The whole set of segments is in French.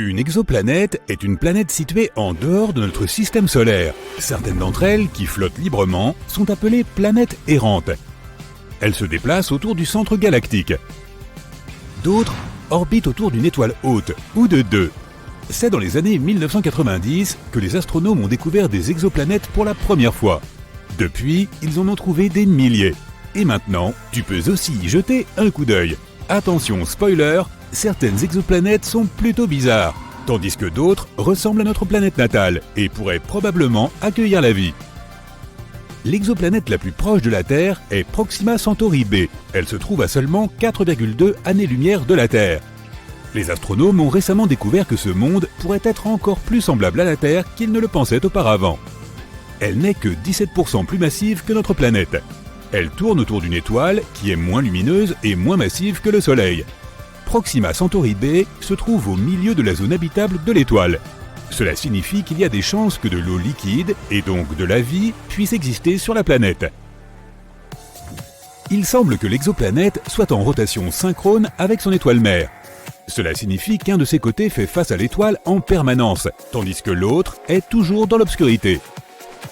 Une exoplanète est une planète située en dehors de notre système solaire. Certaines d'entre elles, qui flottent librement, sont appelées planètes errantes. Elles se déplacent autour du centre galactique. D'autres orbitent autour d'une étoile haute, ou de deux. C'est dans les années 1990 que les astronomes ont découvert des exoplanètes pour la première fois. Depuis, ils en ont trouvé des milliers. Et maintenant, tu peux aussi y jeter un coup d'œil. Attention, spoiler, certaines exoplanètes sont plutôt bizarres, tandis que d'autres ressemblent à notre planète natale et pourraient probablement accueillir la vie. L'exoplanète la plus proche de la Terre est Proxima Centauri b. Elle se trouve à seulement 4,2 années-lumière de la Terre. Les astronomes ont récemment découvert que ce monde pourrait être encore plus semblable à la Terre qu'ils ne le pensaient auparavant. Elle n'est que 17% plus massive que notre planète. Elle tourne autour d'une étoile qui est moins lumineuse et moins massive que le Soleil. Proxima Centauri b se trouve au milieu de la zone habitable de l'étoile. Cela signifie qu'il y a des chances que de l'eau liquide, et donc de la vie, puisse exister sur la planète. Il semble que l'exoplanète soit en rotation synchrone avec son étoile mère. Cela signifie qu'un de ses côtés fait face à l'étoile en permanence, tandis que l'autre est toujours dans l'obscurité.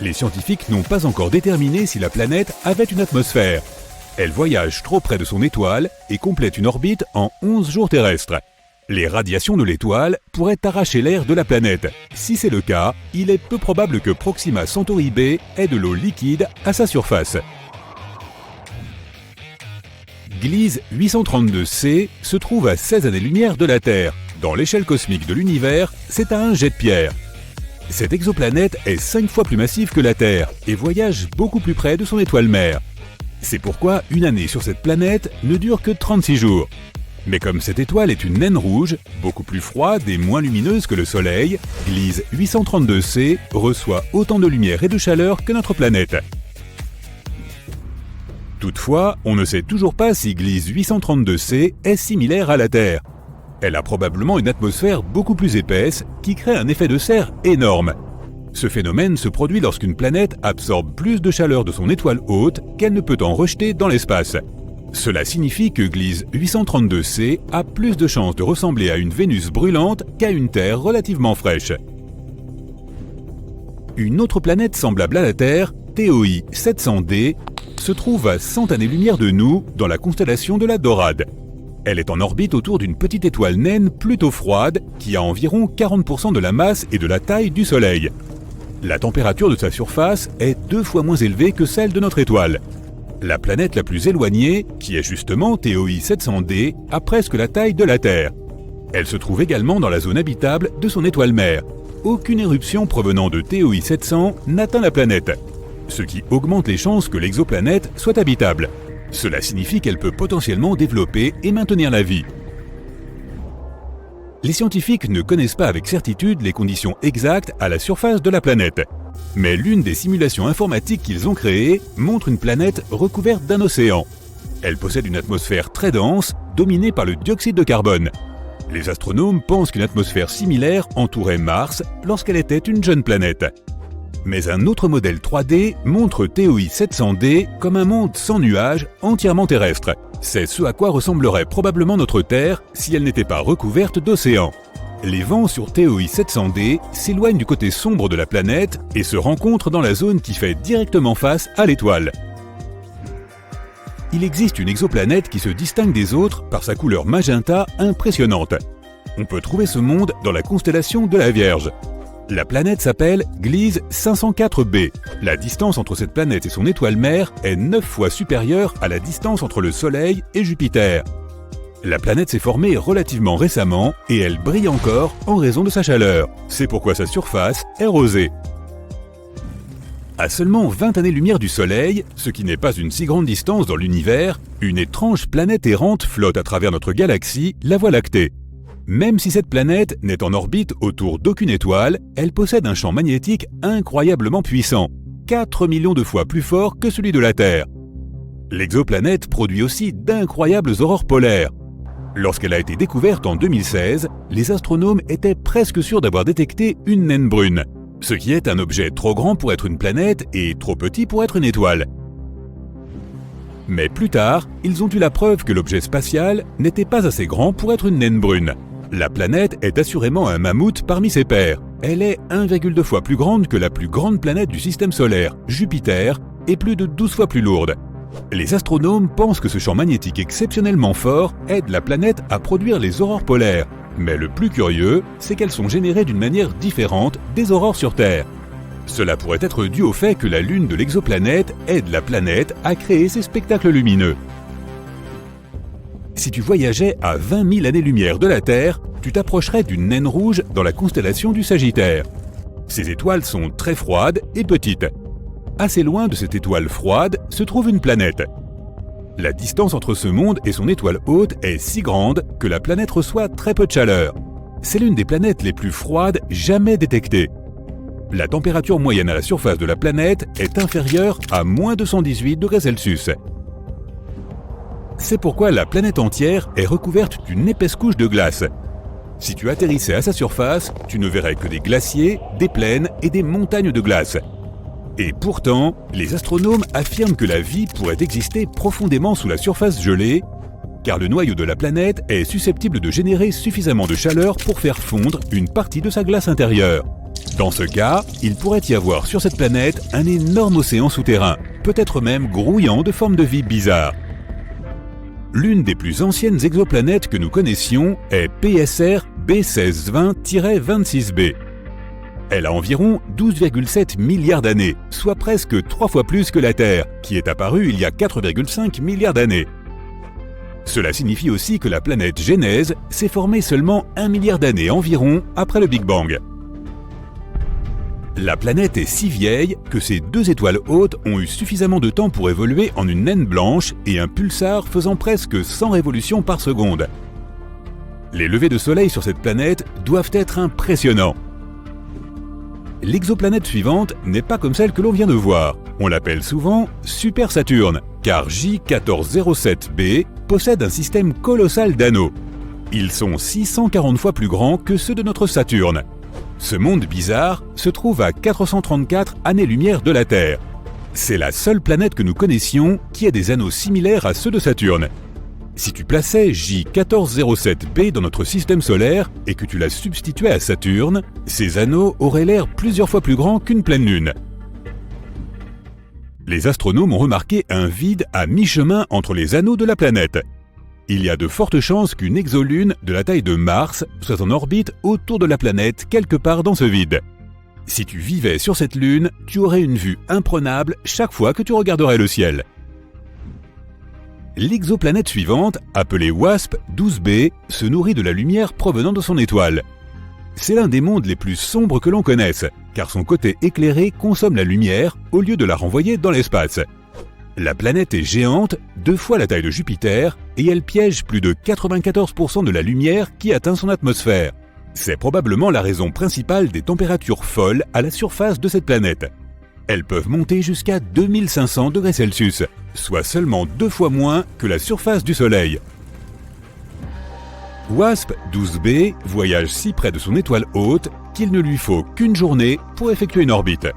Les scientifiques n'ont pas encore déterminé si la planète avait une atmosphère. Elle voyage trop près de son étoile et complète une orbite en 11 jours terrestres. Les radiations de l'étoile pourraient arracher l'air de la planète. Si c'est le cas, il est peu probable que Proxima Centauri b ait de l'eau liquide à sa surface. Gliese 832c se trouve à 16 années-lumière de la Terre. Dans l'échelle cosmique de l'univers, c'est à un jet de pierre. Cette exoplanète est 5 fois plus massive que la Terre et voyage beaucoup plus près de son étoile mère. C'est pourquoi une année sur cette planète ne dure que 36 jours. Mais comme cette étoile est une naine rouge, beaucoup plus froide et moins lumineuse que le Soleil, Gliese 832c reçoit autant de lumière et de chaleur que notre planète. Toutefois, on ne sait toujours pas si Gliese 832c est similaire à la Terre. Elle a probablement une atmosphère beaucoup plus épaisse qui crée un effet de serre énorme. Ce phénomène se produit lorsqu'une planète absorbe plus de chaleur de son étoile haute qu'elle ne peut en rejeter dans l'espace. Cela signifie que Gliese 832c a plus de chances de ressembler à une Vénus brûlante qu'à une Terre relativement fraîche. Une autre planète semblable à la Terre, TOI 700d, se trouve à 100 années-lumière de nous dans la constellation de la Dorade. Elle est en orbite autour d'une petite étoile naine plutôt froide qui a environ 40% de la masse et de la taille du Soleil. La température de sa surface est 2 fois moins élevée que celle de notre étoile. La planète la plus éloignée, qui est justement TOI 700d, a presque la taille de la Terre. Elle se trouve également dans la zone habitable de son étoile mère. Aucune éruption provenant de TOI 700 n'atteint la planète, ce qui augmente les chances que l'exoplanète soit habitable. Cela signifie qu'elle peut potentiellement développer et maintenir la vie. Les scientifiques ne connaissent pas avec certitude les conditions exactes à la surface de la planète. Mais l'une des simulations informatiques qu'ils ont créées montre une planète recouverte d'un océan. Elle possède une atmosphère très dense, dominée par le dioxyde de carbone. Les astronomes pensent qu'une atmosphère similaire entourait Mars lorsqu'elle était une jeune planète. Mais un autre modèle 3D montre TOI 700d comme un monde sans nuages, entièrement terrestre. C'est ce à quoi ressemblerait probablement notre Terre si elle n'était pas recouverte d'océans. Les vents sur TOI 700d s'éloignent du côté sombre de la planète et se rencontrent dans la zone qui fait directement face à l'étoile. Il existe une exoplanète qui se distingue des autres par sa couleur magenta impressionnante. On peut trouver ce monde dans la constellation de la Vierge. La planète s'appelle Gliese 504b. La distance entre cette planète et son étoile mère est 9 fois supérieure à la distance entre le Soleil et Jupiter. La planète s'est formée relativement récemment et elle brille encore en raison de sa chaleur. C'est pourquoi sa surface est rosée. À seulement 20 années-lumière du Soleil, ce qui n'est pas une si grande distance dans l'univers, une étrange planète errante flotte à travers notre galaxie, la Voie lactée. Même si cette planète n'est en orbite autour d'aucune étoile, elle possède un champ magnétique incroyablement puissant, 4 millions de fois plus fort que celui de la Terre. L'exoplanète produit aussi d'incroyables aurores polaires. Lorsqu'elle a été découverte en 2016, les astronomes étaient presque sûrs d'avoir détecté une naine brune, ce qui est un objet trop grand pour être une planète et trop petit pour être une étoile. Mais plus tard, ils ont eu la preuve que l'objet spatial n'était pas assez grand pour être une naine brune. La planète est assurément un mammouth parmi ses pairs. Elle est 1,2 fois plus grande que la plus grande planète du système solaire, Jupiter, et plus de 12 fois plus lourde. Les astronomes pensent que ce champ magnétique exceptionnellement fort aide la planète à produire les aurores polaires. Mais le plus curieux, c'est qu'elles sont générées d'une manière différente des aurores sur Terre. Cela pourrait être dû au fait que la Lune de l'exoplanète aide la planète à créer ces spectacles lumineux. Si tu voyageais à 20 000 années-lumière de la Terre, tu t'approcherais d'une naine rouge dans la constellation du Sagittaire. Ces étoiles sont très froides et petites. Assez loin de cette étoile froide se trouve une planète. La distance entre ce monde et son étoile haute est si grande que la planète reçoit très peu de chaleur. C'est l'une des planètes les plus froides jamais détectées. La température moyenne à la surface de la planète est inférieure à moins 218 degrés Celsius. C'est pourquoi la planète entière est recouverte d'une épaisse couche de glace. Si tu atterrissais à sa surface, tu ne verrais que des glaciers, des plaines et des montagnes de glace. Et pourtant, les astronomes affirment que la vie pourrait exister profondément sous la surface gelée, car le noyau de la planète est susceptible de générer suffisamment de chaleur pour faire fondre une partie de sa glace intérieure. Dans ce cas, il pourrait y avoir sur cette planète un énorme océan souterrain, peut-être même grouillant de formes de vie bizarres. L'une des plus anciennes exoplanètes que nous connaissions est PSR B1620-26b. Elle a environ 12,7 milliards d'années, soit presque 3 fois plus que la Terre, qui est apparue il y a 4,5 milliards d'années. Cela signifie aussi que la planète Genèse s'est formée seulement 1 milliard d'années environ après le Big Bang. La planète est si vieille que ces deux étoiles hautes ont eu suffisamment de temps pour évoluer en une naine blanche et un pulsar faisant presque 100 révolutions par seconde. Les levées de soleil sur cette planète doivent être impressionnants. L'exoplanète suivante n'est pas comme celle que l'on vient de voir. On l'appelle souvent Super Saturne, car J1407b possède un système colossal d'anneaux. Ils sont 640 fois plus grands que ceux de notre Saturne. Ce monde bizarre se trouve à 434 années-lumière de la Terre. C'est la seule planète que nous connaissions qui a des anneaux similaires à ceux de Saturne. Si tu plaçais J1407b dans notre système solaire et que tu la substituais à Saturne, ces anneaux auraient l'air plusieurs fois plus grands qu'une pleine lune. Les astronomes ont remarqué un vide à mi-chemin entre les anneaux de la planète. Il y a de fortes chances qu'une exolune de la taille de Mars soit en orbite autour de la planète quelque part dans ce vide. Si tu vivais sur cette lune, tu aurais une vue imprenable chaque fois que tu regarderais le ciel. L'exoplanète suivante, appelée WASP-12b, se nourrit de la lumière provenant de son étoile. C'est l'un des mondes les plus sombres que l'on connaisse, car son côté éclairé consomme la lumière au lieu de la renvoyer dans l'espace. La planète est géante, 2 fois la taille de Jupiter, et elle piège plus de 94% de la lumière qui atteint son atmosphère. C'est probablement la raison principale des températures folles à la surface de cette planète. Elles peuvent monter jusqu'à 2500 degrés Celsius, soit seulement 2 fois moins que la surface du Soleil. WASP-12b voyage si près de son étoile haute qu'il ne lui faut qu'une journée pour effectuer une orbite.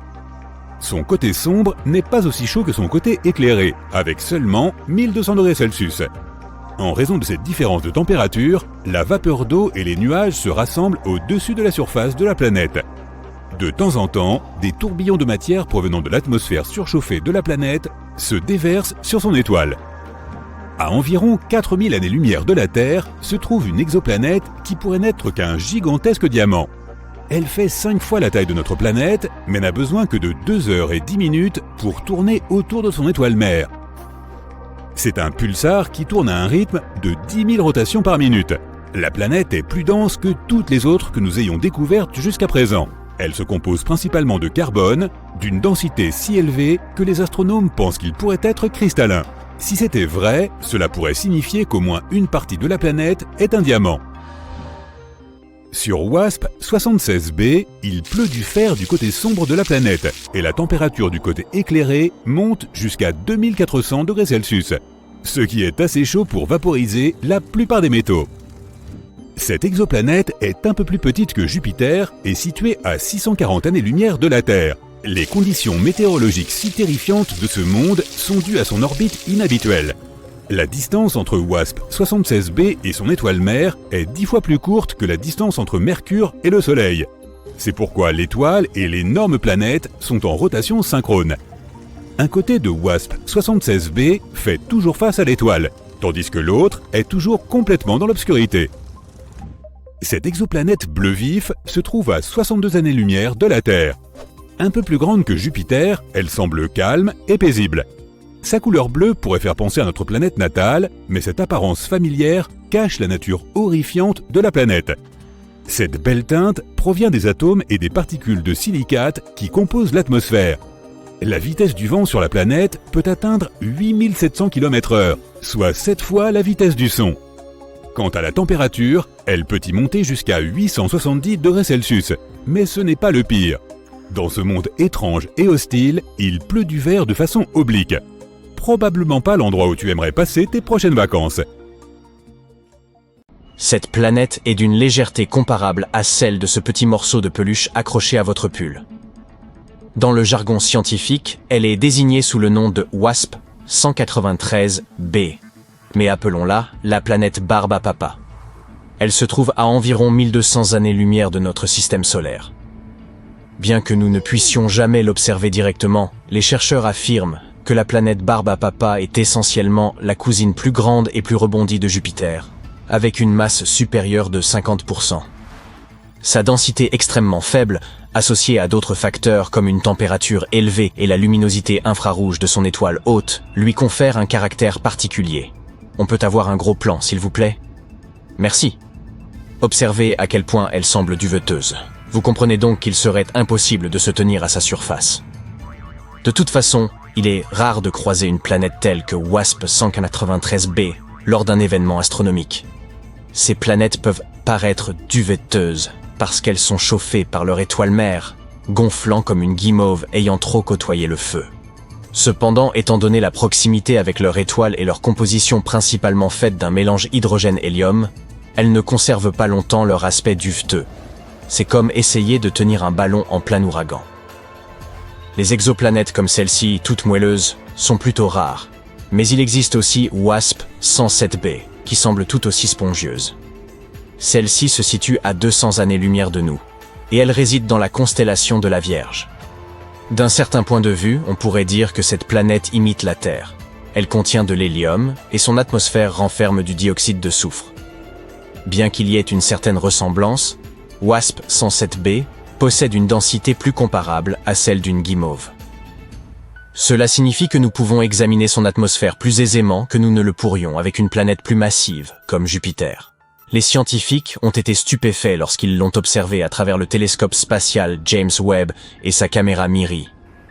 Son côté sombre n'est pas aussi chaud que son côté éclairé, avec seulement 1200 degrés Celsius. En raison de cette différence de température, la vapeur d'eau et les nuages se rassemblent au-dessus de la surface de la planète. De temps en temps, des tourbillons de matière provenant de l'atmosphère surchauffée de la planète se déversent sur son étoile. À environ 4000 années-lumière de la Terre se trouve une exoplanète qui pourrait n'être qu'un gigantesque diamant. Elle fait 5 fois la taille de notre planète, mais n'a besoin que de 2 heures et 10 minutes pour tourner autour de son étoile mère. C'est un pulsar qui tourne à un rythme de 10 000 rotations par minute. La planète est plus dense que toutes les autres que nous ayons découvertes jusqu'à présent. Elle se compose principalement de carbone, d'une densité si élevée que les astronomes pensent qu'il pourrait être cristallin. Si c'était vrai, cela pourrait signifier qu'au moins une partie de la planète est un diamant. Sur WASP-76b, il pleut du fer du côté sombre de la planète et la température du côté éclairé monte jusqu'à 2400 degrés Celsius, ce qui est assez chaud pour vaporiser la plupart des métaux. Cette exoplanète est un peu plus petite que Jupiter et située à 640 années-lumière de la Terre. Les conditions météorologiques si terrifiantes de ce monde sont dues à son orbite inhabituelle. La distance entre WASP-76b et son étoile mère est 10 fois plus courte que la distance entre Mercure et le Soleil. C'est pourquoi l'étoile et l'énorme planète sont en rotation synchrone. Un côté de WASP-76b fait toujours face à l'étoile, tandis que l'autre est toujours complètement dans l'obscurité. Cette exoplanète bleu vif se trouve à 62 années-lumière de la Terre. Un peu plus grande que Jupiter, elle semble calme et paisible. Sa couleur bleue pourrait faire penser à notre planète natale, mais cette apparence familière cache la nature horrifiante de la planète. Cette belle teinte provient des atomes et des particules de silicate qui composent l'atmosphère. La vitesse du vent sur la planète peut atteindre 8700 km/h, soit 7 fois la vitesse du son. Quant à la température, elle peut y monter jusqu'à 870 degrés Celsius, mais ce n'est pas le pire. Dans ce monde étrange et hostile, il pleut du verre de façon oblique. Probablement pas l'endroit où tu aimerais passer tes prochaines vacances. Cette planète est d'une légèreté comparable à celle de ce petit morceau de peluche accroché à votre pull. Dans le jargon scientifique, elle est désignée sous le nom de WASP 193b, mais appelons-la la planète Barbe à Papa. Elle se trouve à environ 1200 années-lumière de notre système solaire. Bien que nous ne puissions jamais l'observer directement, les chercheurs affirment que la planète Barbe à Papa est essentiellement la cousine plus grande et plus rebondie de Jupiter, avec une masse supérieure de 50%. Sa densité extrêmement faible, associée à d'autres facteurs comme une température élevée et la luminosité infrarouge de son étoile haute, lui confère un caractère particulier. On peut avoir un gros plan, s'il vous plaît? Merci. Observez à quel point elle semble duveteuse. Vous comprenez donc qu'il serait impossible de se tenir à sa surface. De toute façon, il est rare de croiser une planète telle que WASP 193b lors d'un événement astronomique. Ces planètes peuvent paraître duveteuses parce qu'elles sont chauffées par leur étoile mère, gonflant comme une guimauve ayant trop côtoyé le feu. Cependant, étant donné la proximité avec leur étoile et leur composition principalement faite d'un mélange hydrogène-hélium, elles ne conservent pas longtemps leur aspect duveteux. C'est comme essayer de tenir un ballon en plein ouragan. Les exoplanètes comme celle-ci, toutes moelleuses, sont plutôt rares. Mais il existe aussi WASP 107b, qui semble tout aussi spongieuse. Celle-ci se situe à 200 années-lumière de nous, et elle réside dans la constellation de la Vierge. D'un certain point de vue, on pourrait dire que cette planète imite la Terre. Elle contient de l'hélium, et son atmosphère renferme du dioxyde de soufre. Bien qu'il y ait une certaine ressemblance, WASP 107b possède une densité plus comparable à celle d'une guimauve. Cela signifie que nous pouvons examiner son atmosphère plus aisément que nous ne le pourrions avec une planète plus massive, comme Jupiter. Les scientifiques ont été stupéfaits lorsqu'ils l'ont observé à travers le télescope spatial James Webb et sa caméra MIRI.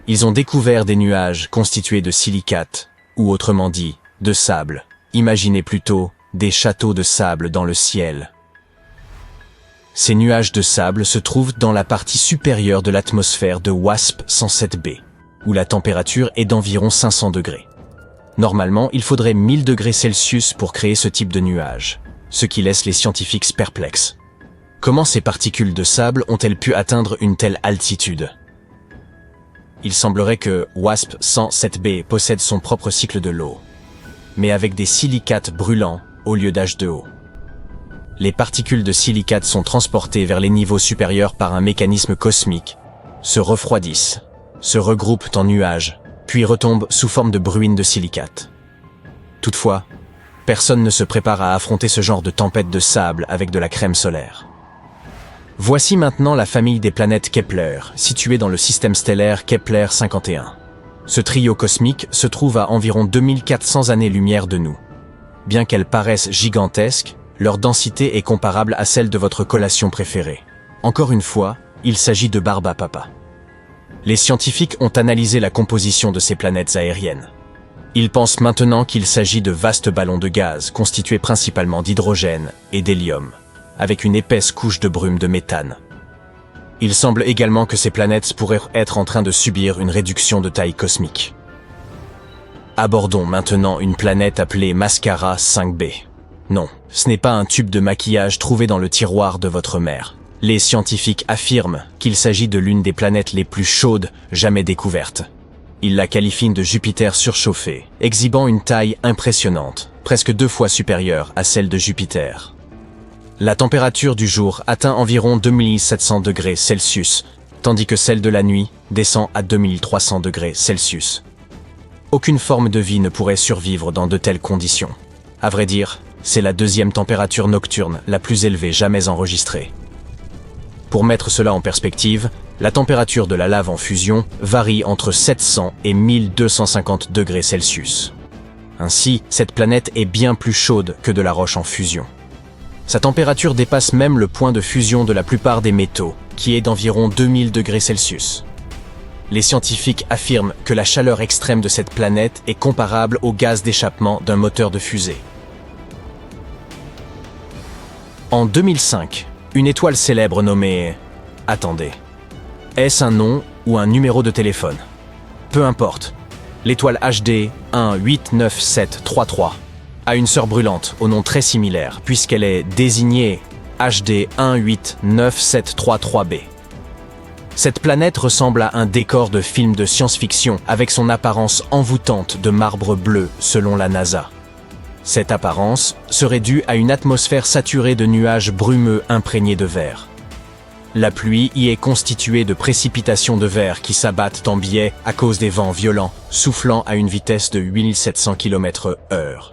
Ils ont découvert des nuages constitués de silicates, ou autrement dit, de sable. Imaginez plutôt des châteaux de sable dans le ciel. Ces nuages de sable se trouvent dans la partie supérieure de l'atmosphère de WASP 107b, où la température est d'environ 500 degrés. Normalement, il faudrait 1000 degrés Celsius pour créer ce type de nuage, ce qui laisse les scientifiques perplexes. Comment ces particules de sable ont-elles pu atteindre une telle altitude? Il semblerait que WASP 107b possède son propre cycle de l'eau, mais avec des silicates brûlants au lieu d'H2O. Les particules de silicate sont transportées vers les niveaux supérieurs par un mécanisme cosmique, se refroidissent, se regroupent en nuages, puis retombent sous forme de bruine de silicate. Toutefois, personne ne se prépare à affronter ce genre de tempête de sable avec de la crème solaire. Voici maintenant la famille des planètes Kepler, située dans le système stellaire Kepler 51. Ce trio cosmique se trouve à environ 2400 années-lumière de nous. Bien qu'elles paraissent gigantesques, leur densité est comparable à celle de votre collation préférée. Encore une fois, il s'agit de Barbe à Papa. Les scientifiques ont analysé la composition de ces planètes aériennes. Ils pensent maintenant qu'il s'agit de vastes ballons de gaz constitués principalement d'hydrogène et d'hélium, avec une épaisse couche de brume de méthane. Il semble également que ces planètes pourraient être en train de subir une réduction de taille cosmique. Abordons maintenant une planète appelée Mascara 5b. Non, ce n'est pas un tube de maquillage trouvé dans le tiroir de votre mère. Les scientifiques affirment qu'il s'agit de l'une des planètes les plus chaudes jamais découvertes. Ils la qualifient de Jupiter surchauffé, exhibant une taille impressionnante. presque 2 fois supérieure à celle de Jupiter. La température du jour atteint environ 2700 degrés Celsius, tandis que celle de la nuit descend à 2300 degrés Celsius. Aucune forme de vie ne pourrait survivre dans de telles conditions. À vrai dire, c'est la deuxième température nocturne la plus élevée jamais enregistrée. Pour mettre cela en perspective, la température de la lave en fusion varie entre 700 et 1250 degrés Celsius. Ainsi, cette planète est bien plus chaude que de la roche en fusion. Sa température dépasse même le point de fusion de la plupart des métaux, qui est d'environ 2000 degrés Celsius. Les scientifiques affirment que la chaleur extrême de cette planète est comparable au gaz d'échappement d'un moteur de fusée. En 2005, une étoile célèbre nommée... Attendez. Est-ce un nom ou un numéro de téléphone? Peu importe. L'étoile HD 189733 a une sœur brûlante au nom très similaire puisqu'elle est désignée HD 189733b. Cette planète ressemble à un décor de film de science-fiction avec son apparence envoûtante de marbre bleu selon la NASA. Cette apparence serait due à une atmosphère saturée de nuages brumeux imprégnés de verre. La pluie y est constituée de précipitations de verre qui s'abattent en biais à cause des vents violents, soufflant à une vitesse de 8700 km/h.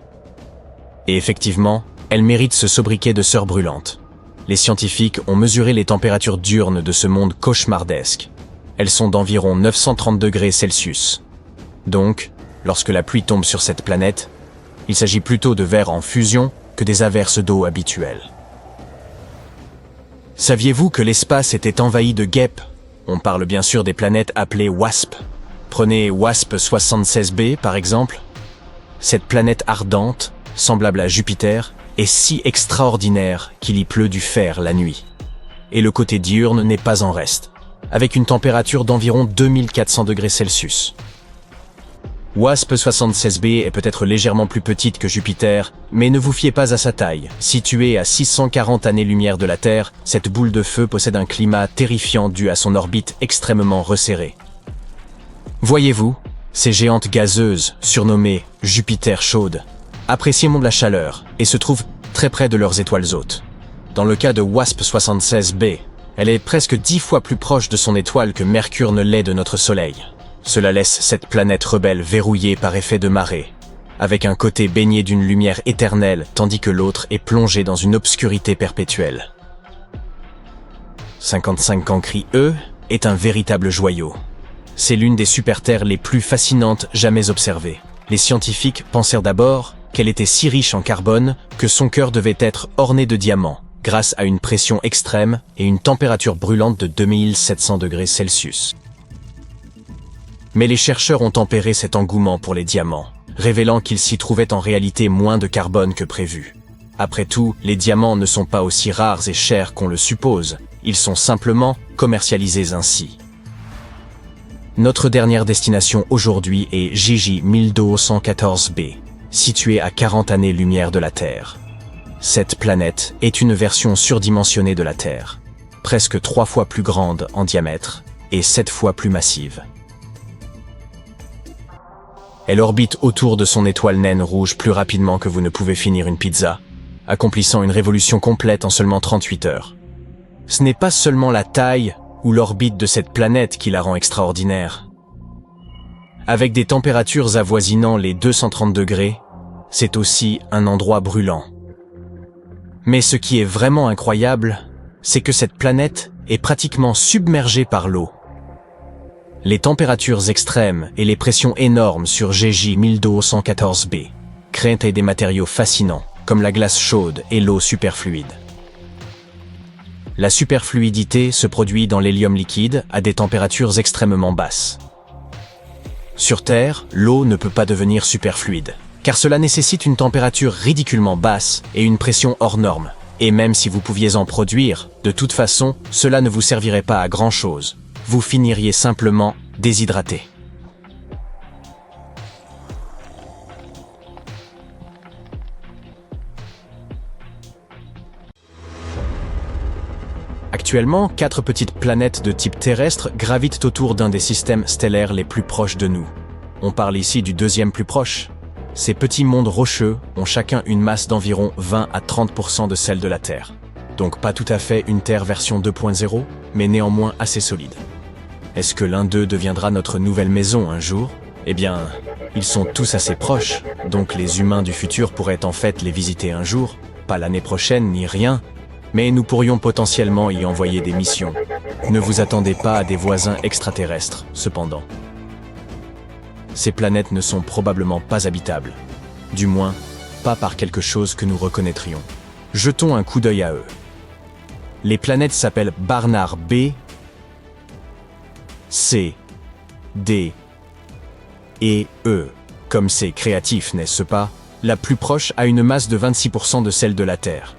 Et effectivement, elle mérite ce sobriquet de sœur brûlante. Les scientifiques ont mesuré les températures diurnes de ce monde cauchemardesque. Elles sont d'environ 930 degrés Celsius. Donc, lorsque la pluie tombe sur cette planète, il s'agit plutôt de verre en fusion que des averses d'eau habituelles. Saviez-vous que l'espace était envahi de guêpes? On parle bien sûr des planètes appelées WASP. Prenez WASP 76b par exemple. Cette planète ardente, semblable à Jupiter, est si extraordinaire qu'il y pleut du fer la nuit. Et le côté diurne n'est pas en reste, avec une température d'environ 2400 degrés Celsius. WASP 76b est peut-être légèrement plus petite que Jupiter, mais ne vous fiez pas à sa taille. Située à 640 années-lumière de la Terre, cette boule de feu possède un climat terrifiant dû à son orbite extrêmement resserrée. Voyez-vous, ces géantes gazeuses, surnommées Jupiter chaudes, apprécient la chaleur et se trouvent très près de leurs étoiles hôtes. Dans le cas de WASP 76b, elle est presque 10 fois plus proche de son étoile que Mercure ne l'est de notre Soleil. Cela laisse cette planète rebelle verrouillée par effet de marée, avec un côté baigné d'une lumière éternelle tandis que l'autre est plongé dans une obscurité perpétuelle. 55 Cancri E est un véritable joyau. C'est l'une des super-terres les plus fascinantes jamais observées. Les scientifiques pensèrent d'abord qu'elle était si riche en carbone que son cœur devait être orné de diamants, grâce à une pression extrême et une température brûlante de 2700 degrés Celsius. Mais les chercheurs ont tempéré cet engouement pour les diamants, révélant qu'il s'y trouvait en réalité moins de carbone que prévu. Après tout, les diamants ne sont pas aussi rares et chers qu'on le suppose, ils sont simplement commercialisés ainsi. Notre dernière destination aujourd'hui est JJ 1214b, située à 40 années-lumière de la Terre. Cette planète est une version surdimensionnée de la Terre, presque 3 fois plus grande en diamètre et 7 fois plus massive. Elle orbite autour de son étoile naine rouge plus rapidement que vous ne pouvez finir une pizza, accomplissant une révolution complète en seulement 38 heures. Ce n'est pas seulement la taille ou l'orbite de cette planète qui la rend extraordinaire. Avec des températures avoisinant les 230 degrés, c'est aussi un endroit brûlant. Mais ce qui est vraiment incroyable, c'est que cette planète est pratiquement submergée par l'eau. Les températures extrêmes et les pressions énormes sur JJ 1214b créent des matériaux fascinants, comme la glace chaude et l'eau superfluide. La superfluidité se produit dans l'hélium liquide à des températures extrêmement basses. Sur Terre, l'eau ne peut pas devenir superfluide, car cela nécessite une température ridiculement basse et une pression hors norme. Et même si vous pouviez en produire, de toute façon, cela ne vous servirait pas à grand-chose. Vous finiriez simplement déshydraté. Actuellement, 4 petites planètes de type terrestre gravitent autour d'un des systèmes stellaires les plus proches de nous. On parle ici du deuxième plus proche. Ces petits mondes rocheux ont chacun une masse d'environ 20 à 30% de celle de la Terre. Donc pas tout à fait une Terre version 2.0, mais néanmoins assez solide. Est-ce que l'un d'eux deviendra notre nouvelle maison un jour? Eh bien, ils sont tous assez proches, donc les humains du futur pourraient en fait les visiter un jour, pas l'année prochaine ni rien, mais nous pourrions potentiellement y envoyer des missions. Ne vous attendez pas à des voisins extraterrestres, cependant. Ces planètes ne sont probablement pas habitables. Du moins, pas par quelque chose que nous reconnaîtrions. Jetons un coup d'œil à eux. Les planètes s'appellent Barnard B, C, D et E. Comme c'est créatif, n'est-ce pas? La plus proche a une masse de 26% de celle de la Terre.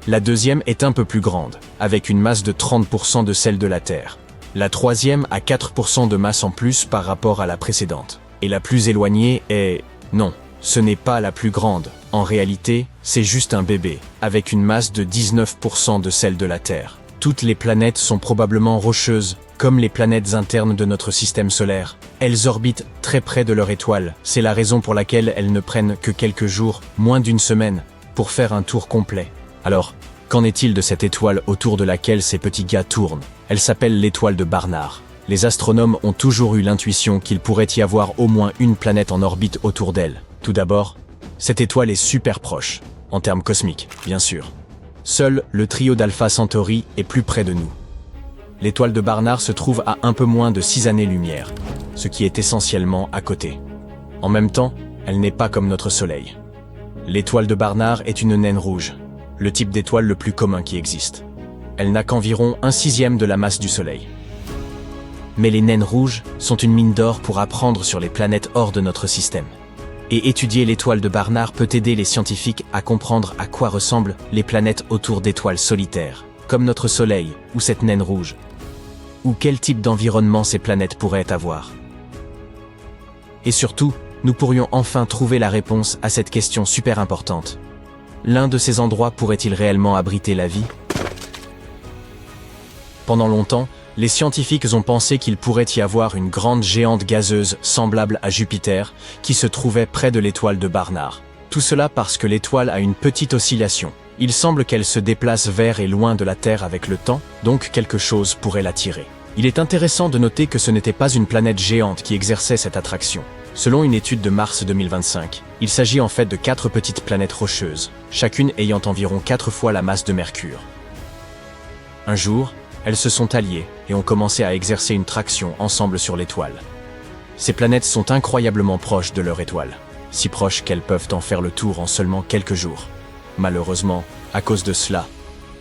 La deuxième est un peu plus grande, avec une masse de 30% de celle de la Terre. La troisième a 4% de masse en plus par rapport à la précédente. Et la plus éloignée est... Non, ce n'est pas la plus grande. En réalité, c'est juste un bébé, avec une masse de 19% de celle de la Terre. Toutes les planètes sont probablement rocheuses, comme les planètes internes de notre système solaire. Elles orbitent très près de leur étoile. C'est la raison pour laquelle elles ne prennent que quelques jours, moins d'une semaine, pour faire un tour complet. Alors, qu'en est-il de cette étoile autour de laquelle ces petits gars tournent? Elle s'appelle l'étoile de Barnard. Les astronomes ont toujours eu l'intuition qu'il pourrait y avoir au moins une planète en orbite autour d'elle. Tout d'abord, cette étoile est super proche, en termes cosmiques, bien sûr. Seul le trio d'Alpha Centauri est plus près de nous. L'étoile de Barnard se trouve à un peu moins de 6 années-lumière, ce qui est essentiellement à côté. En même temps, elle n'est pas comme notre Soleil. L'étoile de Barnard est une naine rouge, le type d'étoile le plus commun qui existe. Elle n'a qu'environ 1/6 de la masse du Soleil. Mais les naines rouges sont une mine d'or pour apprendre sur les planètes hors de notre système. Et étudier l'étoile de Barnard peut aider les scientifiques à comprendre à quoi ressemblent les planètes autour d'étoiles solitaires, comme notre Soleil ou cette naine rouge. Ou quel type d'environnement ces planètes pourraient avoir. Et surtout, nous pourrions enfin trouver la réponse à cette question super importante. L'un de ces endroits pourrait-il réellement abriter la vie? Pendant longtemps, les scientifiques ont pensé qu'il pourrait y avoir une grande géante gazeuse semblable à Jupiter qui se trouvait près de l'étoile de Barnard. Tout cela parce que l'étoile a une petite oscillation. Il semble qu'elle se déplace vers et loin de la Terre avec le temps, donc quelque chose pourrait l'attirer. Il est intéressant de noter que ce n'était pas une planète géante qui exerçait cette attraction. Selon une étude de mars 2025, il s'agit en fait de 4 petites planètes rocheuses, chacune ayant environ 4 fois la masse de Mercure. Un jour, elles se sont alliées et ont commencé à exercer une traction ensemble sur l'étoile. Ces planètes sont incroyablement proches de leur étoile, si proches qu'elles peuvent en faire le tour en seulement quelques jours. Malheureusement, à cause de cela,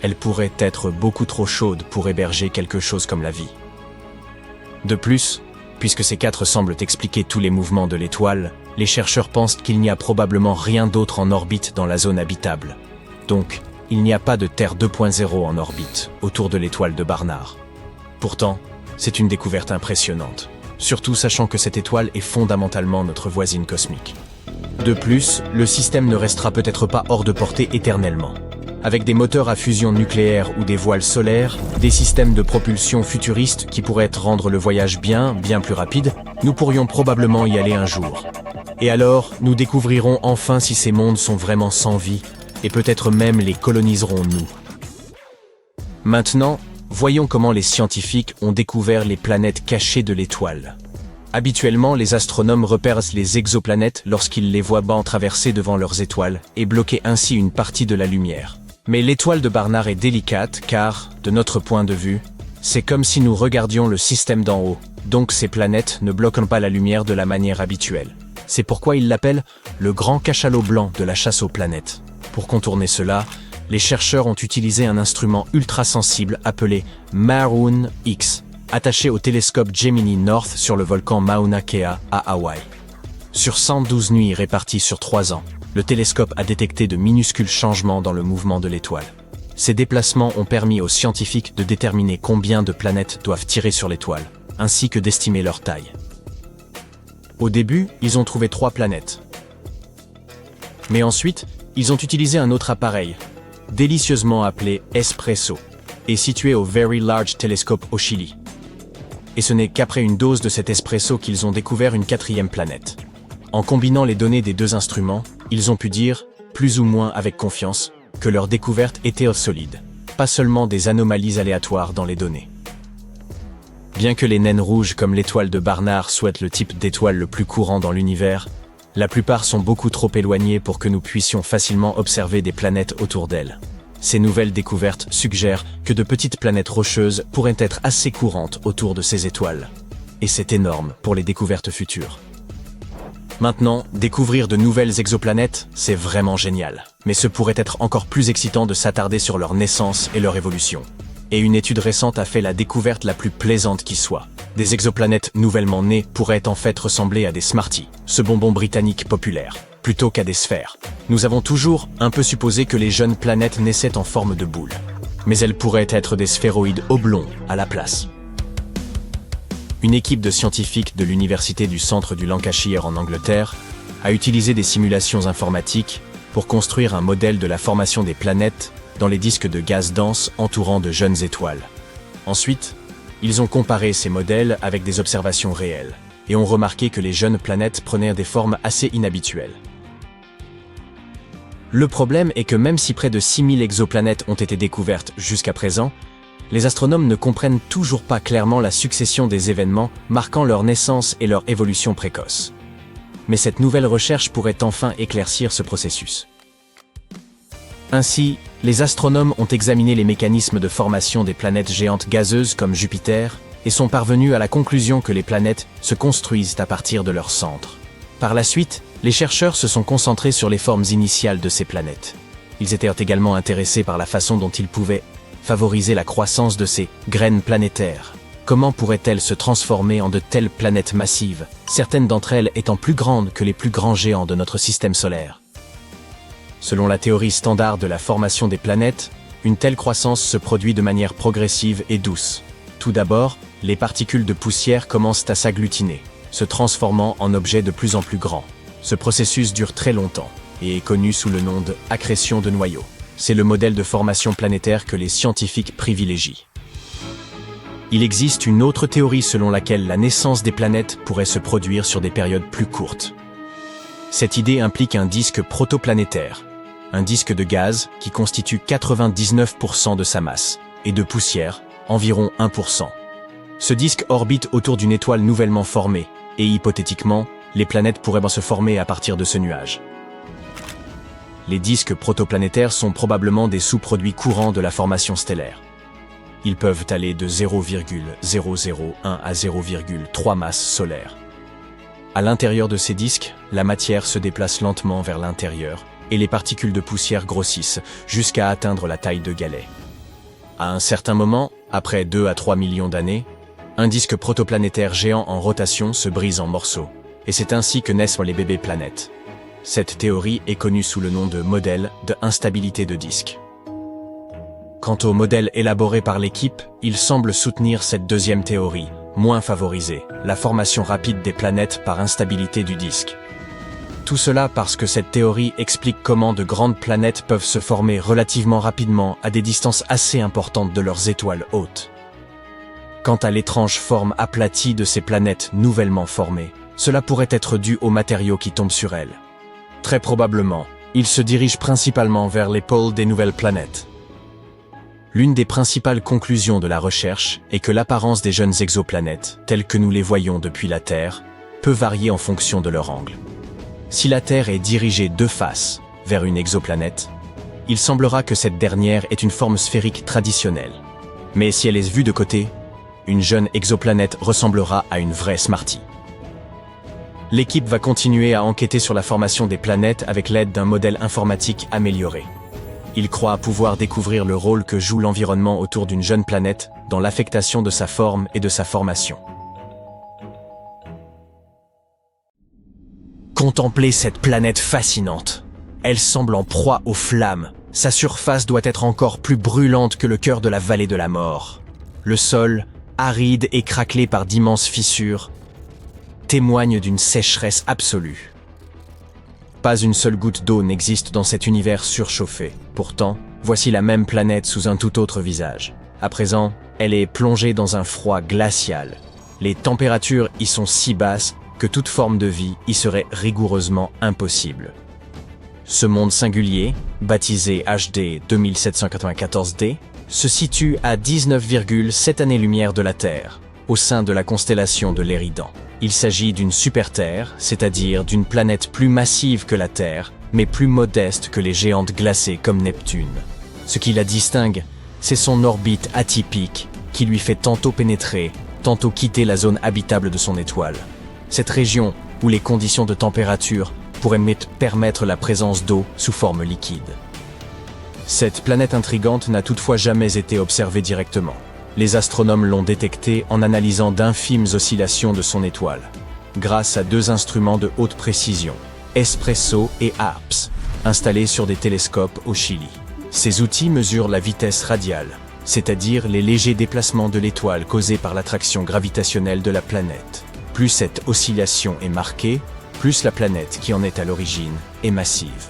elles pourraient être beaucoup trop chaudes pour héberger quelque chose comme la vie. De plus, puisque ces 4 semblent expliquer tous les mouvements de l'étoile, les chercheurs pensent qu'il n'y a probablement rien d'autre en orbite dans la zone habitable. Donc, il n'y a pas de Terre 2.0 en orbite autour de l'étoile de Barnard. Pourtant, c'est une découverte impressionnante, surtout sachant que cette étoile est fondamentalement notre voisine cosmique. De plus, le système ne restera peut-être pas hors de portée éternellement. Avec des moteurs à fusion nucléaire ou des voiles solaires, des systèmes de propulsion futuristes qui pourraient rendre le voyage bien plus rapide, nous pourrions probablement y aller un jour. Et alors, nous découvrirons enfin si ces mondes sont vraiment sans vie, et peut-être même les coloniserons-nous. Maintenant, voyons comment les scientifiques ont découvert les planètes cachées de l'étoile. Habituellement, les astronomes repèrent les exoplanètes lorsqu'ils les voient traverser devant leurs étoiles et bloquer ainsi une partie de la lumière. Mais l'étoile de Barnard est délicate car, de notre point de vue, c'est comme si nous regardions le système d'en haut, donc ces planètes ne bloquent pas la lumière de la manière habituelle. C'est pourquoi ils l'appellent le grand cachalot blanc de la chasse aux planètes. Pour contourner cela, les chercheurs ont utilisé un instrument ultra-sensible appelé Maroon X, attaché au télescope Gemini North sur le volcan Mauna Kea à Hawaï. Sur 112 nuits réparties sur 3 ans, le télescope a détecté de minuscules changements dans le mouvement de l'étoile. Ces déplacements ont permis aux scientifiques de déterminer combien de planètes doivent tirer sur l'étoile, ainsi que d'estimer leur taille. Au début, ils ont trouvé 3 planètes. Mais ensuite, ils ont utilisé un autre appareil, délicieusement appelé Espresso, et situé au Very Large Telescope au Chili. Et ce n'est qu'après une dose de cet espresso qu'ils ont découvert une 4e planète. En combinant les données des deux instruments, ils ont pu dire, plus ou moins avec confiance, que leur découverte était solide, pas seulement des anomalies aléatoires dans les données. Bien que les naines rouges comme l'étoile de Barnard soient le type d'étoile le plus courant dans l'univers, la plupart sont beaucoup trop éloignées pour que nous puissions facilement observer des planètes autour d'elles. Ces nouvelles découvertes suggèrent que de petites planètes rocheuses pourraient être assez courantes autour de ces étoiles. Et c'est énorme pour les découvertes futures. Maintenant, découvrir de nouvelles exoplanètes, c'est vraiment génial. Mais ce pourrait être encore plus excitant de s'attarder sur leur naissance et leur évolution. Et une étude récente a fait la découverte la plus plaisante qui soit. Des exoplanètes nouvellement nées pourraient en fait ressembler à des Smarties, ce bonbon britannique populaire, plutôt qu'à des sphères. Nous avons toujours un peu supposé que les jeunes planètes naissaient en forme de boule. Mais elles pourraient être des sphéroïdes oblongs à la place. Une équipe de scientifiques de l'université du centre du Lancashire en Angleterre a utilisé des simulations informatiques pour construire un modèle de la formation des planètes dans les disques de gaz dense entourant de jeunes étoiles. Ensuite, ils ont comparé ces modèles avec des observations réelles et ont remarqué que les jeunes planètes prenaient des formes assez inhabituelles. Le problème est que même si près de 6000 exoplanètes ont été découvertes jusqu'à présent, les astronomes ne comprennent toujours pas clairement la succession des événements marquant leur naissance et leur évolution précoce. Mais cette nouvelle recherche pourrait enfin éclaircir ce processus. Ainsi, les astronomes ont examiné les mécanismes de formation des planètes géantes gazeuses comme Jupiter et sont parvenus à la conclusion que les planètes se construisent à partir de leur centre. Par la suite, les chercheurs se sont concentrés sur les formes initiales de ces planètes. Ils étaient également intéressés par la façon dont ils pouvaient favoriser la croissance de ces graines planétaires. Comment pourraient-elles se transformer en de telles planètes massives, certaines d'entre elles étant plus grandes que les plus grands géants de notre système solaire? Selon la théorie standard de la formation des planètes, une telle croissance se produit de manière progressive et douce. Tout d'abord, les particules de poussière commencent à s'agglutiner, se transformant en objets de plus en plus grands. Ce processus dure très longtemps et est connu sous le nom d'accrétion de noyaux. C'est le modèle de formation planétaire que les scientifiques privilégient. Il existe une autre théorie selon laquelle la naissance des planètes pourrait se produire sur des périodes plus courtes. Cette idée implique un disque protoplanétaire, un disque de gaz qui constitue 99% de sa masse, et de poussière, environ 1%. Ce disque orbite autour d'une étoile nouvellement formée, et hypothétiquement, les planètes pourraient se former à partir de ce nuage. Les disques protoplanétaires sont probablement des sous-produits courants de la formation stellaire. Ils peuvent aller de 0,001 à 0,3 masses solaires. À l'intérieur de ces disques, la matière se déplace lentement vers l'intérieur et les particules de poussière grossissent jusqu'à atteindre la taille de galets. À un certain moment, après 2 à 3 millions d'années, un disque protoplanétaire géant en rotation se brise en morceaux, et c'est ainsi que naissent les bébés planètes. Cette théorie est connue sous le nom de modèle de instabilité de disque. Quant au modèle élaboré par l'équipe, il semble soutenir cette deuxième théorie, moins favorisée, la formation rapide des planètes par instabilité du disque. Tout cela parce que cette théorie explique comment de grandes planètes peuvent se former relativement rapidement à des distances assez importantes de leurs étoiles hôtes. Quant à l'étrange forme aplatie de ces planètes nouvellement formées, cela pourrait être dû aux matériaux qui tombent sur elles. Très probablement, ils se dirigent principalement vers les pôles des nouvelles planètes. L'une des principales conclusions de la recherche est que l'apparence des jeunes exoplanètes, telles que nous les voyons depuis la Terre, peut varier en fonction de leur angle. Si la Terre est dirigée de face vers une exoplanète, il semblera que cette dernière est une forme sphérique traditionnelle. Mais si elle est vue de côté, une jeune exoplanète ressemblera à une vraie Smartie. L'équipe va continuer à enquêter sur la formation des planètes avec l'aide d'un modèle informatique amélioré. Il croit pouvoir découvrir le rôle que joue l'environnement autour d'une jeune planète dans l'affectation de sa forme et de sa formation. Contemplez cette planète fascinante. Elle semble en proie aux flammes. Sa surface doit être encore plus brûlante que le cœur de la vallée de la mort. Le sol, aride et craquelé par d'immenses fissures, témoigne d'une sécheresse absolue. Pas une seule goutte d'eau n'existe dans cet univers surchauffé. Pourtant, voici la même planète sous un tout autre visage. À présent, elle est plongée dans un froid glacial. Les températures y sont si basses que toute forme de vie y serait rigoureusement impossible. Ce monde singulier, baptisé HD 2794D, se situe à 19,7 années-lumière de la Terre, au sein de la constellation de l'Éridan. Il s'agit d'une super-Terre, c'est-à-dire d'une planète plus massive que la Terre, mais plus modeste que les géantes glacées comme Neptune. Ce qui la distingue, c'est son orbite atypique, qui lui fait tantôt pénétrer, tantôt quitter la zone habitable de son étoile. Cette région, où les conditions de température pourraient permettre la présence d'eau sous forme liquide. Cette planète intrigante n'a toutefois jamais été observée directement. Les astronomes l'ont détectée en analysant d'infimes oscillations de son étoile, grâce à 2 instruments de haute précision, Espresso et ARPS, installés sur des télescopes au Chili. Ces outils mesurent la vitesse radiale, c'est-à-dire les légers déplacements de l'étoile causés par l'attraction gravitationnelle de la planète. Plus cette oscillation est marquée, plus la planète qui en est à l'origine est massive.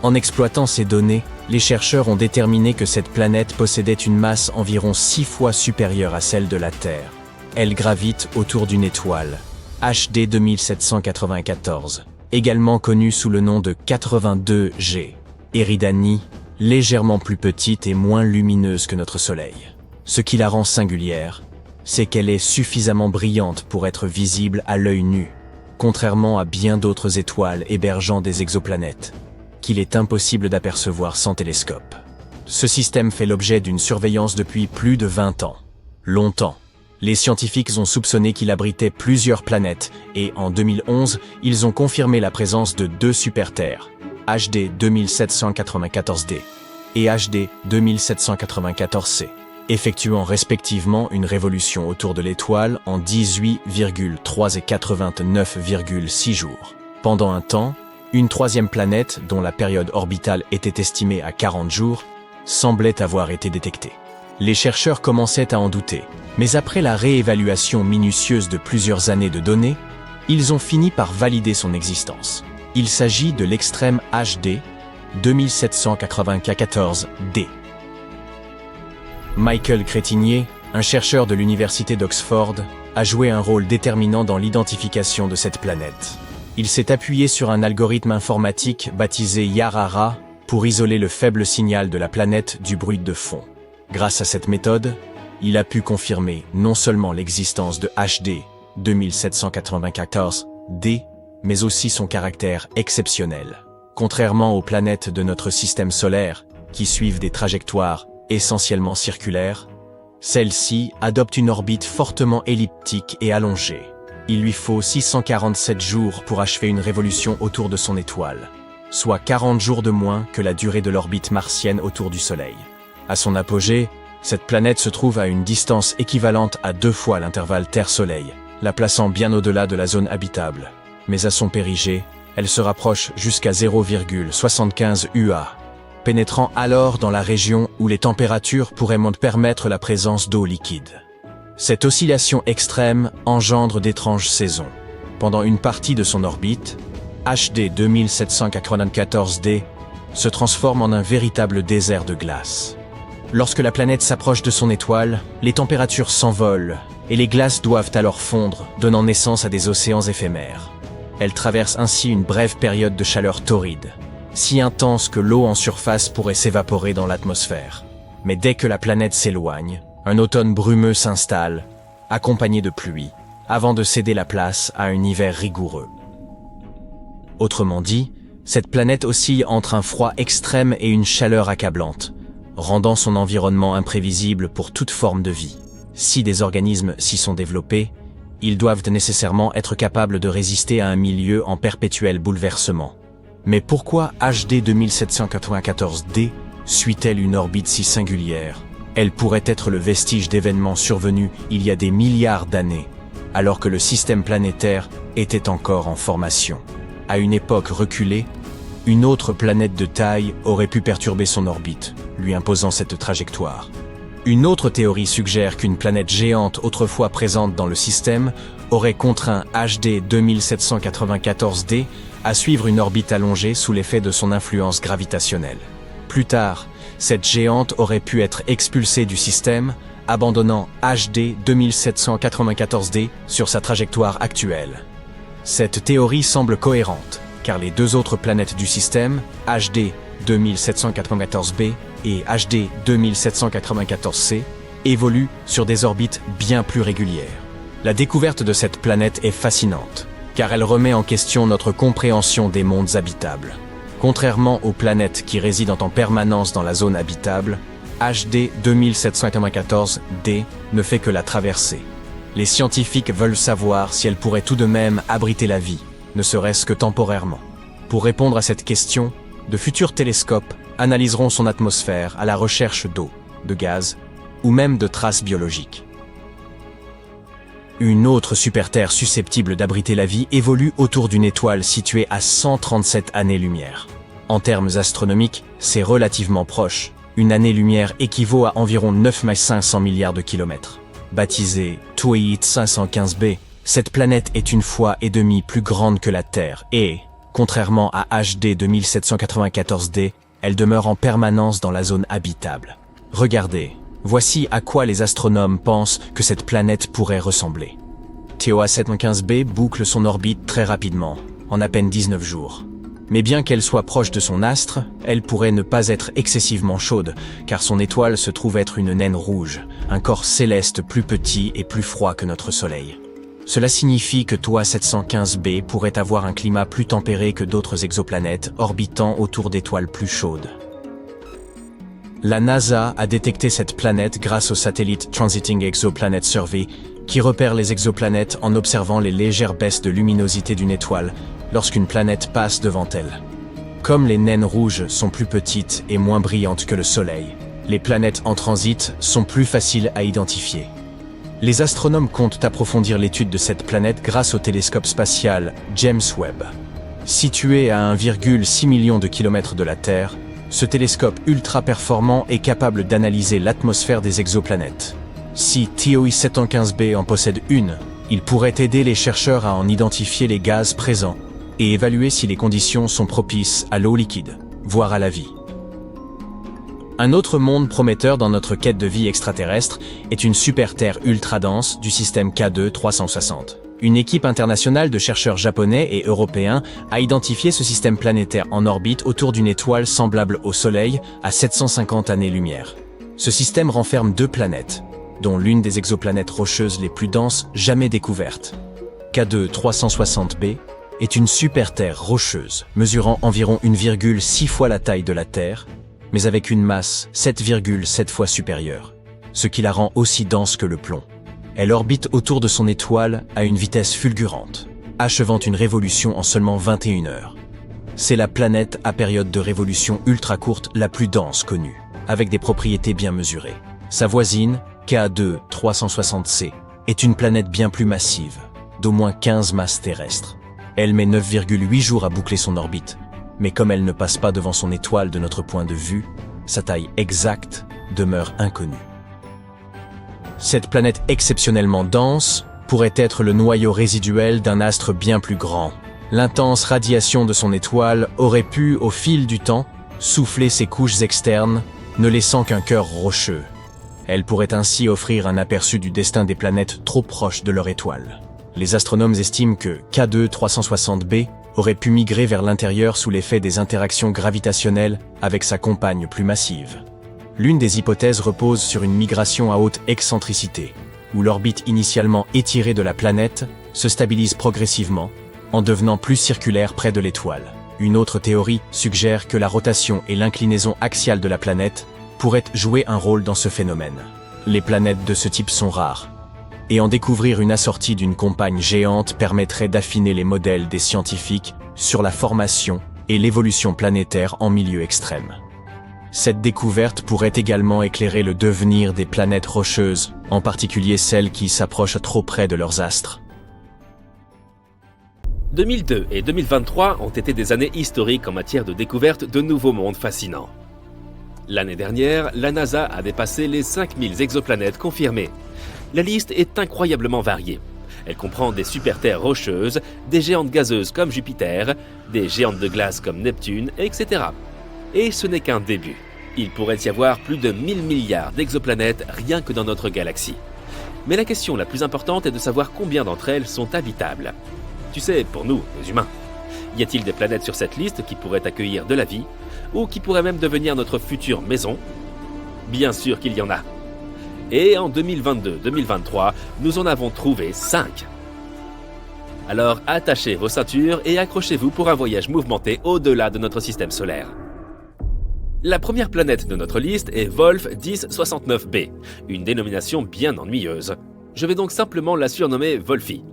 En exploitant ces données, les chercheurs ont déterminé que cette planète possédait une masse environ 6 fois supérieure à celle de la Terre. Elle gravite autour d'une étoile, HD 2794, également connue sous le nom de 82G, Eridani, légèrement plus petite et moins lumineuse que notre Soleil. Ce qui la rend singulière, c'est qu'elle est suffisamment brillante pour être visible à l'œil nu, contrairement à bien d'autres étoiles hébergeant des exoplanètes, qu'il est impossible d'apercevoir sans télescope. Ce système fait l'objet d'une surveillance depuis plus de 20 ans. Longtemps, les scientifiques ont soupçonné qu'il abritait plusieurs planètes et en 2011, ils ont confirmé la présence de 2 super-Terres, HD 2794D et HD 2794C, effectuant respectivement une révolution autour de l'étoile en 18,3 et 89,6 jours. Pendant un temps, une 3e planète, dont la période orbitale était estimée à 40 jours, semblait avoir été détectée. Les chercheurs commençaient à en douter, mais après la réévaluation minutieuse de plusieurs années de données, ils ont fini par valider son existence. Il s'agit de l'extrême HD 2794D. Michael Crétinier, un chercheur de l'université d'Oxford, a joué un rôle déterminant dans l'identification de cette planète. Il s'est appuyé sur un algorithme informatique baptisé Yarara pour isoler le faible signal de la planète du bruit de fond. Grâce à cette méthode, il a pu confirmer non seulement l'existence de HD 2794D, mais aussi son caractère exceptionnel. Contrairement aux planètes de notre système solaire, qui suivent des trajectoires essentiellement circulaires, celle-ci adopte une orbite fortement elliptique et allongée. Il lui faut 647 jours pour achever une révolution autour de son étoile, soit 40 jours de moins que la durée de l'orbite martienne autour du Soleil. À son apogée, cette planète se trouve à une distance équivalente à 2 fois l'intervalle Terre-Soleil, la plaçant bien au-delà de la zone habitable. Mais à son périgée, elle se rapproche jusqu'à 0,75 UA, pénétrant alors dans la région où les températures pourraient permettre la présence d'eau liquide. Cette oscillation extrême engendre d'étranges saisons. Pendant une partie de son orbite, HD 2794D se transforme en un véritable désert de glace. Lorsque la planète s'approche de son étoile, les températures s'envolent et les glaces doivent alors fondre, donnant naissance à des océans éphémères. Elle traverse ainsi une brève période de chaleur torride, si intense que l'eau en surface pourrait s'évaporer dans l'atmosphère. Mais dès que la planète s'éloigne, un automne brumeux s'installe, accompagné de pluie, avant de céder la place à un hiver rigoureux. Autrement dit, cette planète oscille entre un froid extrême et une chaleur accablante, rendant son environnement imprévisible pour toute forme de vie. Si des organismes s'y sont développés, ils doivent nécessairement être capables de résister à un milieu en perpétuel bouleversement. Mais pourquoi HD 2794D suit-elle une orbite si singulière? Elle pourrait être le vestige d'événements survenus il y a des milliards d'années, alors que le système planétaire était encore en formation. À une époque reculée, une autre planète de taille aurait pu perturber son orbite, lui imposant cette trajectoire. Une autre théorie suggère qu'une planète géante autrefois présente dans le système aurait contraint HD 2794D à suivre une orbite allongée sous l'effet de son influence gravitationnelle. Plus tard, cette géante aurait pu être expulsée du système abandonnant HD 2794D sur sa trajectoire actuelle. Cette théorie semble cohérente, car les deux autres planètes du système, HD 2794b et HD 2794c, évoluent sur des orbites bien plus régulières. La découverte de cette planète est fascinante, car elle remet en question notre compréhension des mondes habitables. Contrairement aux planètes qui résident en permanence dans la zone habitable, HD 2794d ne fait que la traverser. Les scientifiques veulent savoir si elle pourrait tout de même abriter la vie, ne serait-ce que temporairement. Pour répondre à cette question, de futurs télescopes analyseront son atmosphère à la recherche d'eau, de gaz ou même de traces biologiques. Une autre super-Terre susceptible d'abriter la vie évolue autour d'une étoile située à 137 années-lumière. En termes astronomiques, c'est relativement proche. Une année-lumière équivaut à environ 9,5 milliards de kilomètres. Baptisée Tweet 515b, cette planète est une fois et demie plus grande que la Terre et, contrairement à HD 2794d, elle demeure en permanence dans la zone habitable. Regardez, voici à quoi les astronomes pensent que cette planète pourrait ressembler. TOA 715b boucle son orbite très rapidement, en à peine 19 jours. Mais bien qu'elle soit proche de son astre, elle pourrait ne pas être excessivement chaude, car son étoile se trouve être une naine rouge, un corps céleste plus petit et plus froid que notre Soleil. Cela signifie que TOA 715b pourrait avoir un climat plus tempéré que d'autres exoplanètes orbitant autour d'étoiles plus chaudes. La NASA a détecté cette planète grâce au satellite Transiting Exoplanet Survey, qui repère les exoplanètes en observant les légères baisses de luminosité d'une étoile lorsqu'une planète passe devant elle. Comme les naines rouges sont plus petites et moins brillantes que le Soleil, les planètes en transit sont plus faciles à identifier. Les astronomes comptent approfondir l'étude de cette planète grâce au télescope spatial James Webb. Situé à 1,6 million de kilomètres de la Terre, ce télescope ultra performant est capable d'analyser l'atmosphère des exoplanètes. Si TOI 715b en possède une, il pourrait aider les chercheurs à en identifier les gaz présents et évaluer si les conditions sont propices à l'eau liquide, voire à la vie. Un autre monde prometteur dans notre quête de vie extraterrestre est une super-Terre ultra-dense du système K2 360. Une équipe internationale de chercheurs japonais et européens a identifié ce système planétaire en orbite autour d'une étoile semblable au Soleil à 750 années-lumière. Ce système renferme deux planètes, dont l'une des exoplanètes rocheuses les plus denses jamais découvertes. K2 360b est une super-Terre rocheuse, mesurant environ 1,6 fois la taille de la Terre, mais avec une masse 7,7 fois supérieure, ce qui la rend aussi dense que le plomb. Elle orbite autour de son étoile à une vitesse fulgurante, achevant une révolution en seulement 21 heures. C'est la planète à période de révolution ultra courte la plus dense connue, avec des propriétés bien mesurées. Sa voisine, K2 360c, est une planète bien plus massive, d'au moins 15 masses terrestres. Elle met 9,8 jours à boucler son orbite, mais comme elle ne passe pas devant son étoile de notre point de vue, sa taille exacte demeure inconnue. Cette planète exceptionnellement dense pourrait être le noyau résiduel d'un astre bien plus grand. L'intense radiation de son étoile aurait pu, au fil du temps, souffler ses couches externes, ne laissant qu'un cœur rocheux. Elle pourrait ainsi offrir un aperçu du destin des planètes trop proches de leur étoile. Les astronomes estiment que K2 360b aurait pu migrer vers l'intérieur sous l'effet des interactions gravitationnelles avec sa compagne plus massive. L'une des hypothèses repose sur une migration à haute excentricité, où l'orbite initialement étirée de la planète se stabilise progressivement, en devenant plus circulaire près de l'étoile. Une autre théorie suggère que la rotation et l'inclinaison axiale de la planète pourraient jouer un rôle dans ce phénomène. Les planètes de ce type sont rares, et en découvrir une assortie d'une compagne géante permettrait d'affiner les modèles des scientifiques sur la formation et l'évolution planétaire en milieu extrême. Cette découverte pourrait également éclairer le devenir des planètes rocheuses, en particulier celles qui s'approchent trop près de leurs astres. 2002 et 2023 ont été des années historiques en matière de découverte de nouveaux mondes fascinants. L'année dernière, la NASA a dépassé les 5000 exoplanètes confirmées. La liste est incroyablement variée. Elle comprend des super-terres rocheuses, des géantes gazeuses comme Jupiter, des géantes de glace comme Neptune, etc. Et ce n'est qu'un début. Il pourrait y avoir plus de 1000 milliards d'exoplanètes rien que dans notre galaxie. Mais la question la plus importante est de savoir combien d'entre elles sont habitables. Tu sais, pour nous, les humains, y a-t-il des planètes sur cette liste qui pourraient accueillir de la vie, ou qui pourraient même devenir notre future maison? Bien sûr qu'il y en a. Et en 2022-2023, nous en avons trouvé 5. Alors attachez vos ceintures et accrochez-vous pour un voyage mouvementé au-delà de notre système solaire. La première planète de notre liste est Wolf 1069b, une dénomination bien ennuyeuse. Je vais donc simplement la surnommer Wolfie.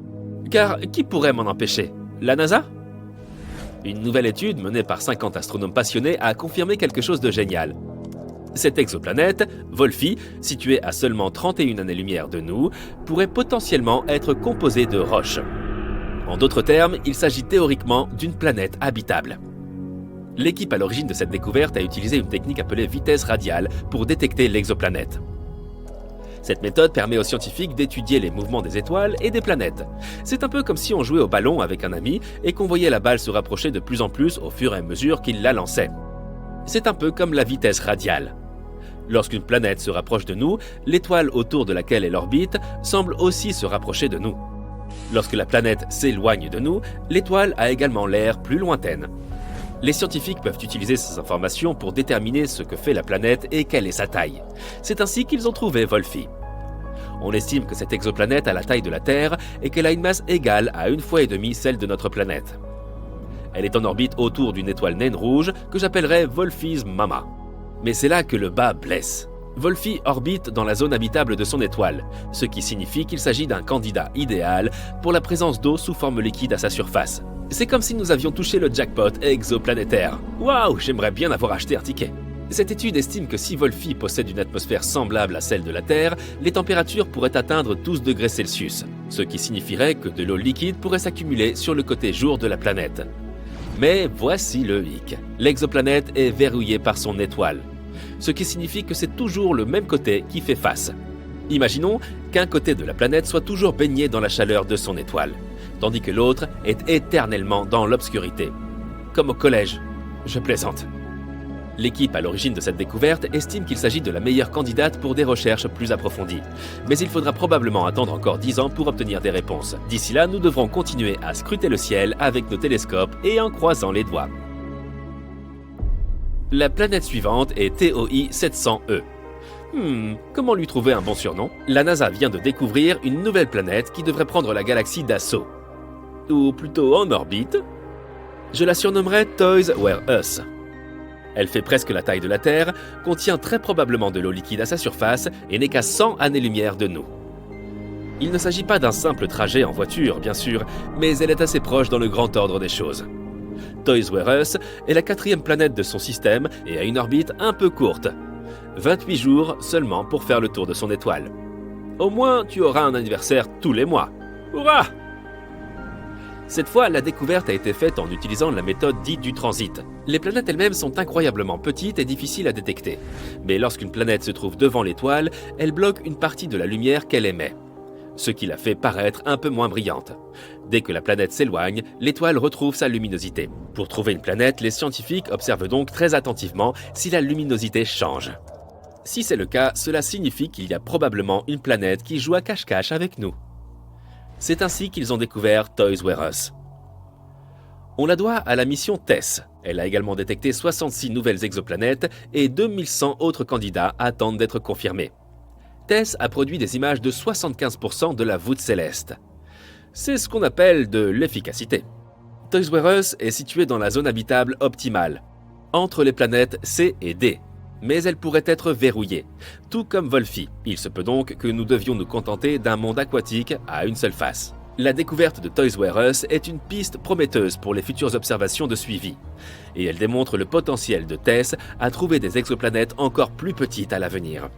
Car qui pourrait m'en empêcher? La NASA? Une nouvelle étude menée par 50 astronomes passionnés a confirmé quelque chose de génial. Cette exoplanète, Wolfie, située à seulement 31 années-lumière de nous, pourrait potentiellement être composée de roches. En d'autres termes, il s'agit théoriquement d'une planète habitable. L'équipe à l'origine de cette découverte a utilisé une technique appelée vitesse radiale pour détecter l'exoplanète. Cette méthode permet aux scientifiques d'étudier les mouvements des étoiles et des planètes. C'est un peu comme si on jouait au ballon avec un ami et qu'on voyait la balle se rapprocher de plus en plus au fur et à mesure qu'il la lançait. C'est un peu comme la vitesse radiale. Lorsqu'une planète se rapproche de nous, l'étoile autour de laquelle elle orbite semble aussi se rapprocher de nous. Lorsque la planète s'éloigne de nous, l'étoile a également l'air plus lointaine. Les scientifiques peuvent utiliser ces informations pour déterminer ce que fait la planète et quelle est sa taille. C'est ainsi qu'ils ont trouvé Wolfie. On estime que cette exoplanète a la taille de la Terre et qu'elle a une masse égale à 1,5 fois celle de notre planète. Elle est en orbite autour d'une étoile naine rouge que j'appellerais Wolfie's Mama. Mais c'est là que le bas blesse. Wolfie orbite dans la zone habitable de son étoile, ce qui signifie qu'il s'agit d'un candidat idéal pour la présence d'eau sous forme liquide à sa surface. C'est comme si nous avions touché le jackpot exoplanétaire. Waouh, j'aimerais bien avoir acheté un ticket. Cette étude estime que si Wolfie possède une atmosphère semblable à celle de la Terre, les températures pourraient atteindre 12 degrés Celsius, ce qui signifierait que de l'eau liquide pourrait s'accumuler sur le côté jour de la planète. Mais voici le hic. L'exoplanète est verrouillée par son étoile, ce qui signifie que c'est toujours le même côté qui fait face. Imaginons qu'un côté de la planète soit toujours baigné dans la chaleur de son étoile, tandis que l'autre est éternellement dans l'obscurité. Comme au collège, je plaisante. L'équipe à l'origine de cette découverte estime qu'il s'agit de la meilleure candidate pour des recherches plus approfondies. Mais il faudra probablement attendre encore 10 ans pour obtenir des réponses. D'ici là, nous devrons continuer à scruter le ciel avec nos télescopes et en croisant les doigts. La planète suivante est TOI 700e. Comment lui trouver un bon surnom? La NASA vient de découvrir une nouvelle planète qui devrait prendre la galaxie d'assaut. Ou plutôt en orbite. Je la surnommerai Toys Were Us. Elle fait presque la taille de la Terre, contient très probablement de l'eau liquide à sa surface et n'est qu'à 100 années-lumière de nous. Il ne s'agit pas d'un simple trajet en voiture, bien sûr, mais elle est assez proche dans le grand ordre des choses. Toys Were Us est la 4e planète de son système et a une orbite un peu courte. 28 jours seulement pour faire le tour de son étoile. Au moins, tu auras un anniversaire tous les mois. Hurrah! Cette fois, la découverte a été faite en utilisant la méthode dite du transit. Les planètes elles-mêmes sont incroyablement petites et difficiles à détecter. Mais lorsqu'une planète se trouve devant l'étoile, elle bloque une partie de la lumière qu'elle émet, ce qui la fait paraître un peu moins brillante. Dès que la planète s'éloigne, l'étoile retrouve sa luminosité. Pour trouver une planète, les scientifiques observent donc très attentivement si la luminosité change. Si c'est le cas, cela signifie qu'il y a probablement une planète qui joue à cache-cache avec nous. C'est ainsi qu'ils ont découvert Toys Were Us. On la doit à la mission TESS. Elle a également détecté 66 nouvelles exoplanètes et 2100 autres candidats attendent d'être confirmés. TESS a produit des images de 75% de la voûte céleste. C'est ce qu'on appelle de l'efficacité. Toys Were Us est située dans la zone habitable optimale, entre les planètes C et D. Mais elle pourrait être verrouillée, tout comme Wolfie. Il se peut donc que nous devions nous contenter d'un monde aquatique à une seule face. La découverte de Toys Were Us est une piste prometteuse pour les futures observations de suivi. Et elle démontre le potentiel de TESS à trouver des exoplanètes encore plus petites à l'avenir.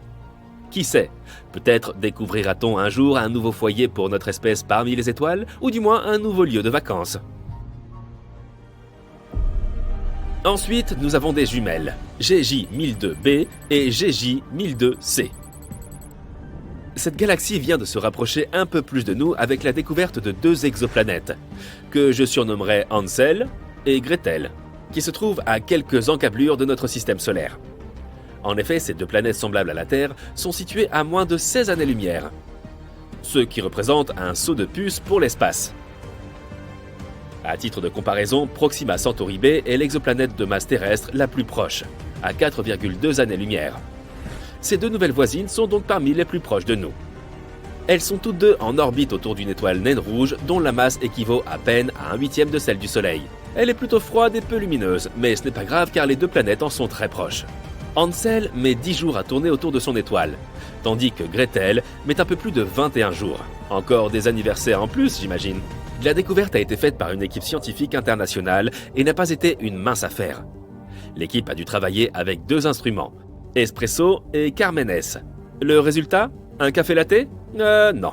Qui sait, peut-être découvrira-t-on un jour un nouveau foyer pour notre espèce parmi les étoiles, ou du moins un nouveau lieu de vacances. Ensuite, nous avons des jumelles, GJ1002b et GJ1002c. Cette galaxie vient de se rapprocher un peu plus de nous avec la découverte de 2 exoplanètes, que je surnommerai Hansel et Gretel, qui se trouvent à quelques encablures de notre système solaire. En effet, ces deux planètes semblables à la Terre sont situées à moins de 16 années-lumière, ce qui représente un saut de puce pour l'espace. À titre de comparaison, Proxima Centauri b est l'exoplanète de masse terrestre la plus proche, à 4,2 années-lumière. Ces deux nouvelles voisines sont donc parmi les plus proches de nous. Elles sont toutes deux en orbite autour d'une étoile naine rouge dont la masse équivaut à peine à 1/8 de celle du Soleil. Elle est plutôt froide et peu lumineuse, mais ce n'est pas grave car les deux planètes en sont très proches. Hansel met 10 jours à tourner autour de son étoile, tandis que Gretel met un peu plus de 21 jours. Encore des anniversaires en plus, j'imagine. La découverte a été faite par une équipe scientifique internationale et n'a pas été une mince affaire. L'équipe a dû travailler avec 2 instruments, Espresso et Carmenes. Le résultat? Un café latte? Non.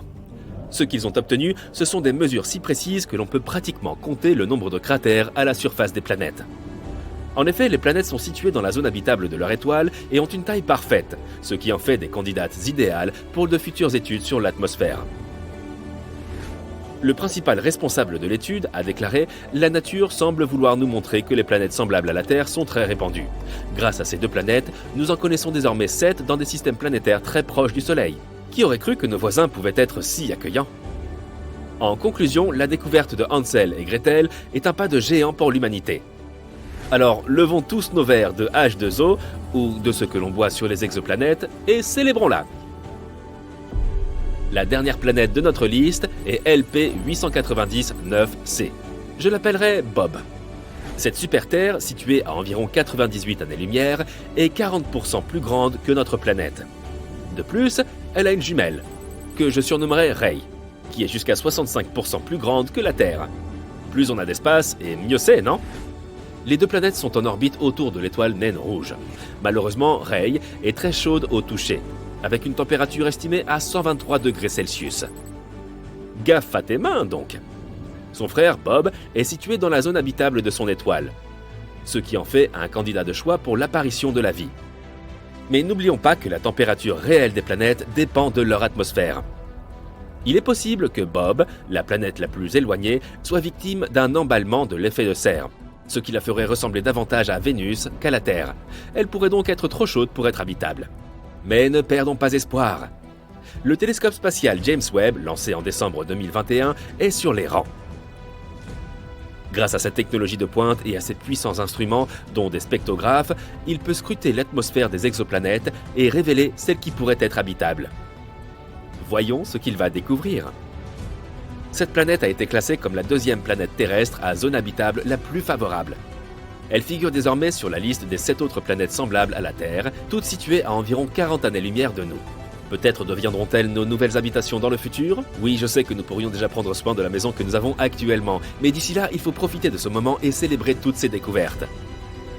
Ce qu'ils ont obtenu, ce sont des mesures si précises que l'on peut pratiquement compter le nombre de cratères à la surface des planètes. En effet, les planètes sont situées dans la zone habitable de leur étoile et ont une taille parfaite, ce qui en fait des candidates idéales pour de futures études sur l'atmosphère. Le principal responsable de l'étude a déclaré « La nature semble vouloir nous montrer que les planètes semblables à la Terre sont très répandues. Grâce à ces 2 planètes, nous en connaissons désormais 7 dans des systèmes planétaires très proches du Soleil. Qui aurait cru que nos voisins pouvaient être si accueillants ?» En conclusion, la découverte de Hansel et Gretel est un pas de géant pour l'humanité. Alors, levons tous nos verres de H2O, ou de ce que l'on boit sur les exoplanètes, et célébrons-la. La dernière planète de notre liste est LP 890-9C. Je l'appellerai Bob. Cette super-Terre, située à environ 98 années-lumière, est 40% plus grande que notre planète. De plus, elle a une jumelle, que je surnommerai Ray, qui est jusqu'à 65% plus grande que la Terre. Plus on a d'espace, et mieux c'est, non? Les 2 planètes sont en orbite autour de l'étoile naine rouge. Malheureusement, Ray est très chaude au toucher, avec une température estimée à 123 degrés Celsius. Gaffe à tes mains, donc. Son frère, Bob, est situé dans la zone habitable de son étoile, ce qui en fait un candidat de choix pour l'apparition de la vie. Mais n'oublions pas que la température réelle des planètes dépend de leur atmosphère. Il est possible que Bob, la planète la plus éloignée, soit victime d'un emballement de l'effet de serre, ce qui la ferait ressembler davantage à Vénus qu'à la Terre. Elle pourrait donc être trop chaude pour être habitable. Mais ne perdons pas espoir. Le télescope spatial James Webb, lancé en décembre 2021, est sur les rangs. Grâce à sa technologie de pointe et à ses puissants instruments, dont des spectrographes, il peut scruter l'atmosphère des exoplanètes et révéler celles qui pourraient être habitables. Voyons ce qu'il va découvrir. Cette planète a été classée comme la 2e planète terrestre à zone habitable la plus favorable. Elle figure désormais sur la liste des 7 autres planètes semblables à la Terre, toutes situées à environ 40 années-lumière de nous. Peut-être deviendront-elles nos nouvelles habitations dans le futur? Oui, je sais que nous pourrions déjà prendre soin de la maison que nous avons actuellement, mais d'ici là, il faut profiter de ce moment et célébrer toutes ces découvertes.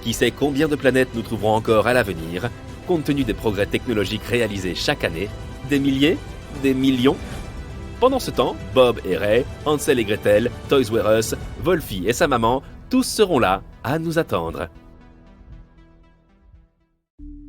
Qui sait combien de planètes nous trouverons encore à l'avenir, compte tenu des progrès technologiques réalisés chaque année? Des milliers? Des millions? Pendant ce temps, Bob et Ray, Hansel et Gretel, Toys R Us, Wolfie et sa maman, tous seront là à nous attendre.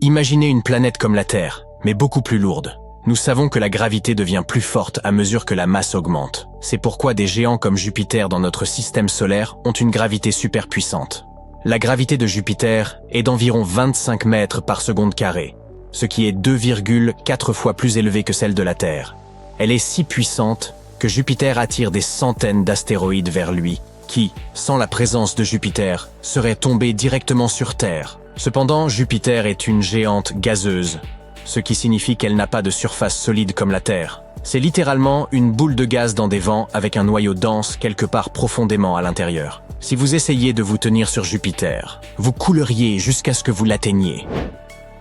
Imaginez une planète comme la Terre, mais beaucoup plus lourde. Nous savons que la gravité devient plus forte à mesure que la masse augmente. C'est pourquoi des géants comme Jupiter dans notre système solaire ont une gravité super puissante. La gravité de Jupiter est d'environ 25 mètres par seconde carrée, ce qui est 2,4 fois plus élevé que celle de la Terre. Elle est si puissante que Jupiter attire des centaines d'astéroïdes vers lui, qui, sans la présence de Jupiter, seraient tombés directement sur Terre. Cependant, Jupiter est une géante gazeuse, ce qui signifie qu'elle n'a pas de surface solide comme la Terre. C'est littéralement une boule de gaz dans des vents avec un noyau dense quelque part profondément à l'intérieur. Si vous essayiez de vous tenir sur Jupiter, vous couleriez jusqu'à ce que vous l'atteigniez.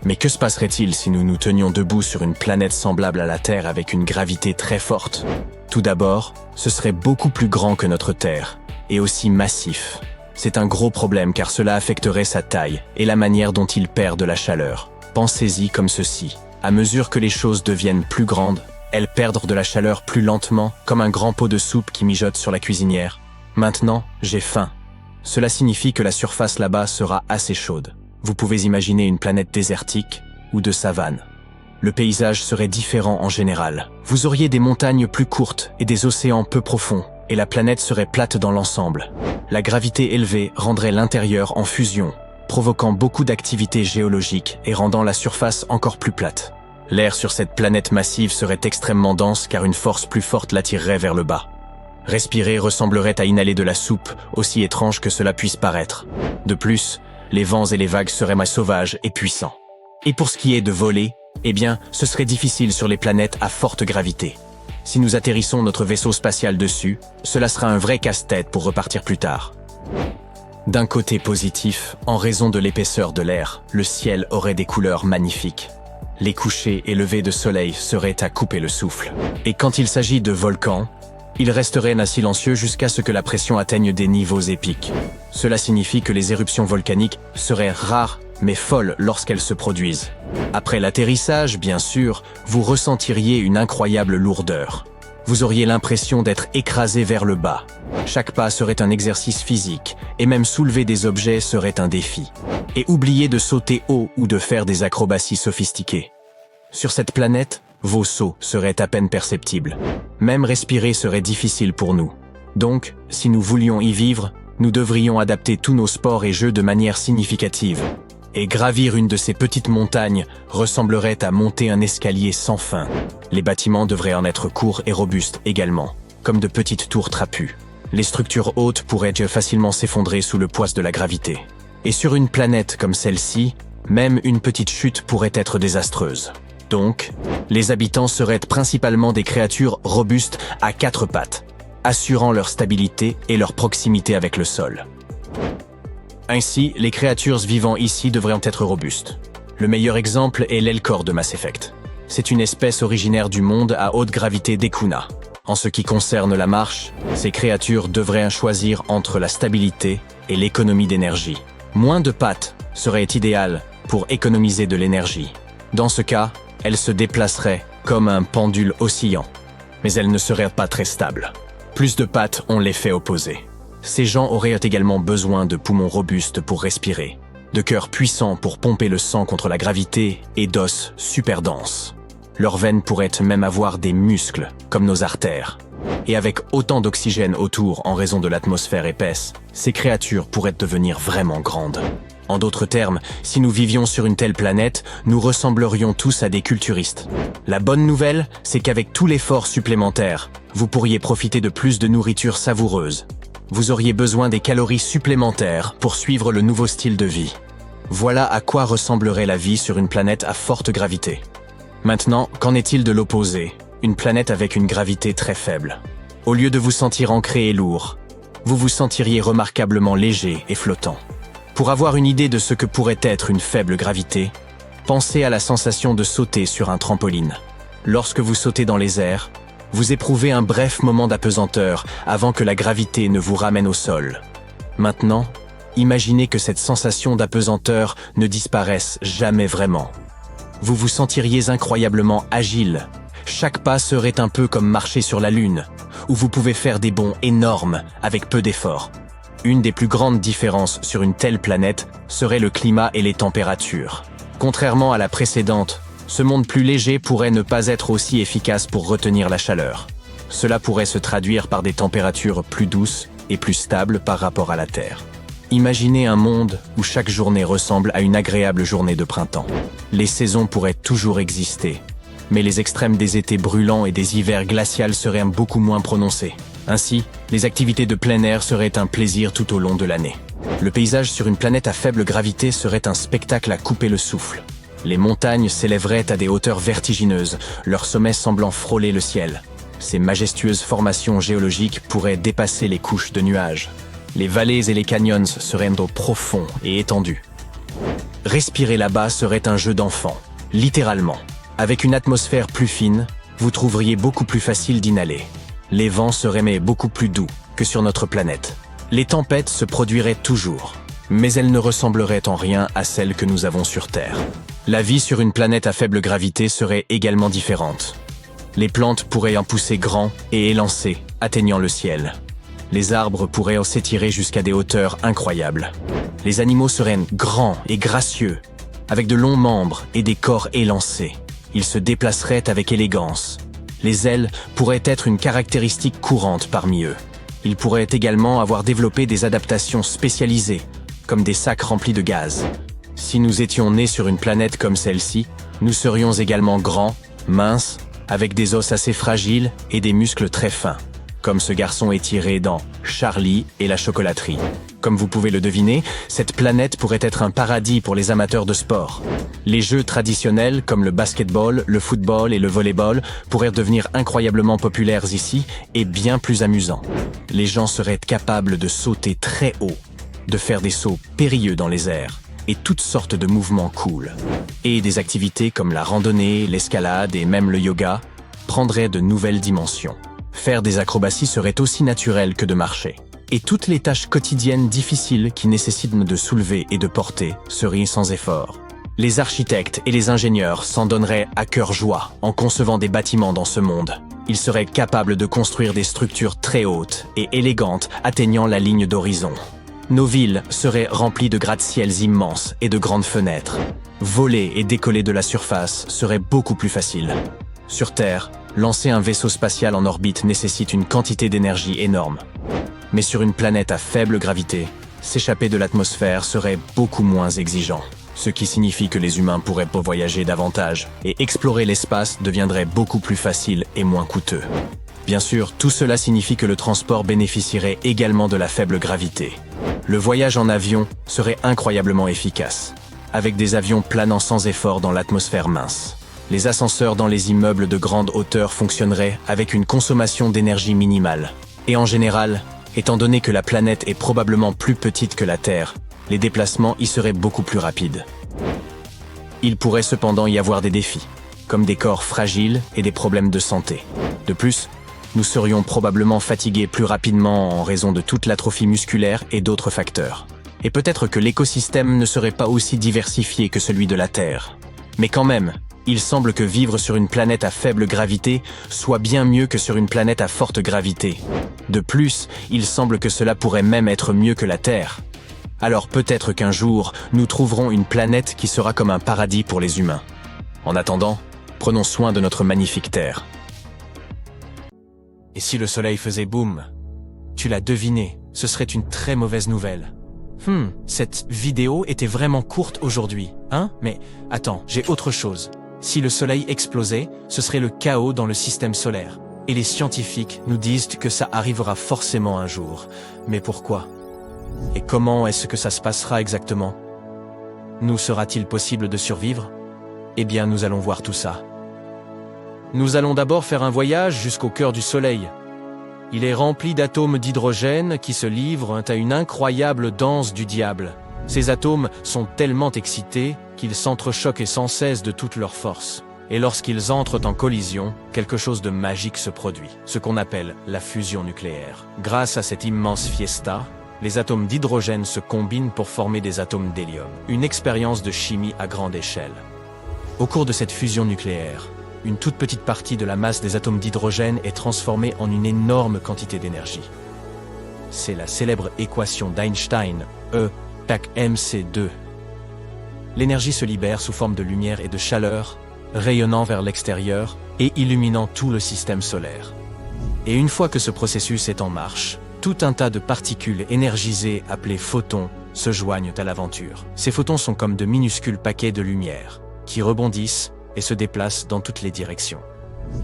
Mais que se passerait-il si nous nous tenions debout sur une planète semblable à la Terre avec une gravité très forte? Tout d'abord, ce serait beaucoup plus grand que notre Terre, et aussi massif. C'est un gros problème car cela affecterait sa taille et la manière dont il perd de la chaleur. Pensez-y comme ceci. À mesure que les choses deviennent plus grandes, elles perdent de la chaleur plus lentement, comme un grand pot de soupe qui mijote sur la cuisinière. Maintenant, j'ai faim. Cela signifie que la surface là-bas sera assez chaude. Vous pouvez imaginer une planète désertique ou de savane. Le paysage serait différent en général. Vous auriez des montagnes plus courtes et des océans peu profonds, et la planète serait plate dans l'ensemble. La gravité élevée rendrait l'intérieur en fusion, provoquant beaucoup d'activité géologique et rendant la surface encore plus plate. L'air sur cette planète massive serait extrêmement dense car une force plus forte l'attirerait vers le bas. Respirer ressemblerait à inhaler de la soupe, aussi étrange que cela puisse paraître. De plus, les vents et les vagues seraient sauvages et puissants. Et pour ce qui est de voler, eh bien, ce serait difficile sur les planètes à forte gravité. Si nous atterrissons notre vaisseau spatial dessus, cela sera un vrai casse-tête pour repartir plus tard. D'un côté positif, en raison de l'épaisseur de l'air, le ciel aurait des couleurs magnifiques. Les couchers et levées de soleil seraient à couper le souffle. Et quand il s'agit de volcans, ils resteraient silencieux jusqu'à ce que la pression atteigne des niveaux épiques. Cela signifie que les éruptions volcaniques seraient rares mais folles lorsqu'elles se produisent. Après l'atterrissage, bien sûr, vous ressentiriez une incroyable lourdeur. Vous auriez l'impression d'être écrasé vers le bas. Chaque pas serait un exercice physique, et même soulever des objets serait un défi. Et oubliez de sauter haut ou de faire des acrobaties sophistiquées. Sur cette planète, vos sauts seraient à peine perceptibles. Même respirer serait difficile pour nous. Donc, si nous voulions y vivre, nous devrions adapter tous nos sports et jeux de manière significative. Et gravir une de ces petites montagnes ressemblerait à monter un escalier sans fin. Les bâtiments devraient en être courts et robustes également, comme de petites tours trapues. Les structures hautes pourraient facilement s'effondrer sous le poids de la gravité. Et sur une planète comme celle-ci, même une petite chute pourrait être désastreuse. Donc, les habitants seraient principalement des créatures robustes à 4 pattes, assurant leur stabilité et leur proximité avec le sol. Ainsi, les créatures vivant ici devraient être robustes. Le meilleur exemple est l'Elcor de Mass Effect. C'est une espèce originaire du monde à haute gravité d'Ekuna. En ce qui concerne la marche, ces créatures devraient choisir entre la stabilité et l'économie d'énergie. Moins de pattes serait idéal pour économiser de l'énergie. Dans ce cas, elles se déplaceraient comme un pendule oscillant, mais elles ne seraient pas très stables. Plus de pattes ont l'effet opposé. Ces gens auraient également besoin de poumons robustes pour respirer, de cœurs puissants pour pomper le sang contre la gravité et d'os super denses. Leurs veines pourraient même avoir des muscles, comme nos artères. Et avec autant d'oxygène autour en raison de l'atmosphère épaisse, ces créatures pourraient devenir vraiment grandes. En d'autres termes, si nous vivions sur une telle planète, nous ressemblerions tous à des culturistes. La bonne nouvelle, c'est qu'avec tout l'effort supplémentaire, vous pourriez profiter de plus de nourriture savoureuse. Vous auriez besoin des calories supplémentaires pour suivre le nouveau style de vie. Voilà à quoi ressemblerait la vie sur une planète à forte gravité. Maintenant, qu'en est-il de l'opposé, une planète avec une gravité très faible? Au lieu de vous sentir ancré et lourd, vous vous sentiriez remarquablement léger et flottant. Pour avoir une idée de ce que pourrait être une faible gravité, pensez à la sensation de sauter sur un trampoline. Lorsque vous sautez dans les airs, vous éprouvez un bref moment d'apesanteur avant que la gravité ne vous ramène au sol. Maintenant, imaginez que cette sensation d'apesanteur ne disparaisse jamais vraiment. Vous vous sentiriez incroyablement agile. Chaque pas serait un peu comme marcher sur la Lune, où vous pouvez faire des bonds énormes avec peu d'efforts. Une des plus grandes différences sur une telle planète serait le climat et les températures. Contrairement à la précédente, ce monde plus léger pourrait ne pas être aussi efficace pour retenir la chaleur. Cela pourrait se traduire par des températures plus douces et plus stables par rapport à la Terre. Imaginez un monde où chaque journée ressemble à une agréable journée de printemps. Les saisons pourraient toujours exister, mais les extrêmes des étés brûlants et des hivers glaciaux seraient beaucoup moins prononcés. Ainsi, les activités de plein air seraient un plaisir tout au long de l'année. Le paysage sur une planète à faible gravité serait un spectacle à couper le souffle. Les montagnes s'élèveraient à des hauteurs vertigineuses, leurs sommets semblant frôler le ciel. Ces majestueuses formations géologiques pourraient dépasser les couches de nuages. Les vallées et les canyons seraient profonds et étendus. Respirer là-bas serait un jeu d'enfant, littéralement. Avec une atmosphère plus fine, vous trouveriez beaucoup plus facile d'inhaler. Les vents seraient beaucoup plus doux que sur notre planète. Les tempêtes se produiraient toujours, mais elles ne ressembleraient en rien à celles que nous avons sur Terre. La vie sur une planète à faible gravité serait également différente. Les plantes pourraient en pousser grands et élancés, atteignant le ciel. Les arbres pourraient s'étirer jusqu'à des hauteurs incroyables. Les animaux seraient grands et gracieux, avec de longs membres et des corps élancés. Ils se déplaceraient avec élégance. Les ailes pourraient être une caractéristique courante parmi eux. Ils pourraient également avoir développé des adaptations spécialisées, comme des sacs remplis de gaz. Si nous étions nés sur une planète comme celle-ci, nous serions également grands, minces, avec des os assez fragiles et des muscles très fins, comme ce garçon étiré dans Charlie et la chocolaterie. Comme vous pouvez le deviner, cette planète pourrait être un paradis pour les amateurs de sport. Les jeux traditionnels comme le basketball, le football et le volleyball pourraient devenir incroyablement populaires ici et bien plus amusants. Les gens seraient capables de sauter très haut, de faire des sauts périlleux dans les airs et toutes sortes de mouvements cool. Et des activités comme la randonnée, l'escalade et même le yoga prendraient de nouvelles dimensions. Faire des acrobaties serait aussi naturel que de marcher. Et toutes les tâches quotidiennes difficiles qui nécessitent de soulever et de porter seraient sans effort. Les architectes et les ingénieurs s'en donneraient à cœur joie en concevant des bâtiments dans ce monde. Ils seraient capables de construire des structures très hautes et élégantes atteignant la ligne d'horizon. Nos villes seraient remplies de gratte-ciels immenses et de grandes fenêtres. Voler et décoller de la surface serait beaucoup plus facile. Sur Terre, lancer un vaisseau spatial en orbite nécessite une quantité d'énergie énorme. Mais sur une planète à faible gravité, s'échapper de l'atmosphère serait beaucoup moins exigeant. Ce qui signifie que les humains pourraient voyager davantage et explorer l'espace deviendrait beaucoup plus facile et moins coûteux. Bien sûr, tout cela signifie que le transport bénéficierait également de la faible gravité. Le voyage en avion serait incroyablement efficace, avec des avions planant sans effort dans l'atmosphère mince. Les ascenseurs dans les immeubles de grande hauteur fonctionneraient avec une consommation d'énergie minimale. Et en général, étant donné que la planète est probablement plus petite que la Terre, les déplacements y seraient beaucoup plus rapides. Il pourrait cependant y avoir des défis, comme des corps fragiles et des problèmes de santé. De plus, nous serions probablement fatigués plus rapidement en raison de toute l'atrophie musculaire et d'autres facteurs. Et peut-être que l'écosystème ne serait pas aussi diversifié que celui de la Terre. Mais quand même, il semble que vivre sur une planète à faible gravité soit bien mieux que sur une planète à forte gravité. De plus, il semble que cela pourrait même être mieux que la Terre. Alors peut-être qu'un jour, nous trouverons une planète qui sera comme un paradis pour les humains. En attendant, prenons soin de notre magnifique Terre. Et si le soleil faisait boum? Tu l'as deviné, ce serait une très mauvaise nouvelle. Cette vidéo était vraiment courte aujourd'hui, hein? Mais attends, j'ai autre chose. Si le soleil explosait, ce serait le chaos dans le système solaire. Et les scientifiques nous disent que ça arrivera forcément un jour. Mais pourquoi? Et comment est-ce que ça se passera exactement? Nous sera-t-il possible de survivre? Eh bien, nous allons voir tout ça. Nous allons d'abord faire un voyage jusqu'au cœur du Soleil. Il est rempli d'atomes d'hydrogène qui se livrent à une incroyable danse du diable. Ces atomes sont tellement excités qu'ils s'entrechoquent sans cesse de toute leur force. Et lorsqu'ils entrent en collision, quelque chose de magique se produit, ce qu'on appelle la fusion nucléaire. Grâce à cette immense fiesta, les atomes d'hydrogène se combinent pour former des atomes d'hélium. Une expérience de chimie à grande échelle. Au cours de cette fusion nucléaire, une toute petite partie de la masse des atomes d'hydrogène est transformée en une énorme quantité d'énergie. C'est la célèbre équation d'Einstein, E = mc2. L'énergie se libère sous forme de lumière et de chaleur, rayonnant vers l'extérieur et illuminant tout le système solaire. Et une fois que ce processus est en marche, tout un tas de particules énergisées appelées photons se joignent à l'aventure. Ces photons sont comme de minuscules paquets de lumière, qui rebondissent et se déplacent dans toutes les directions.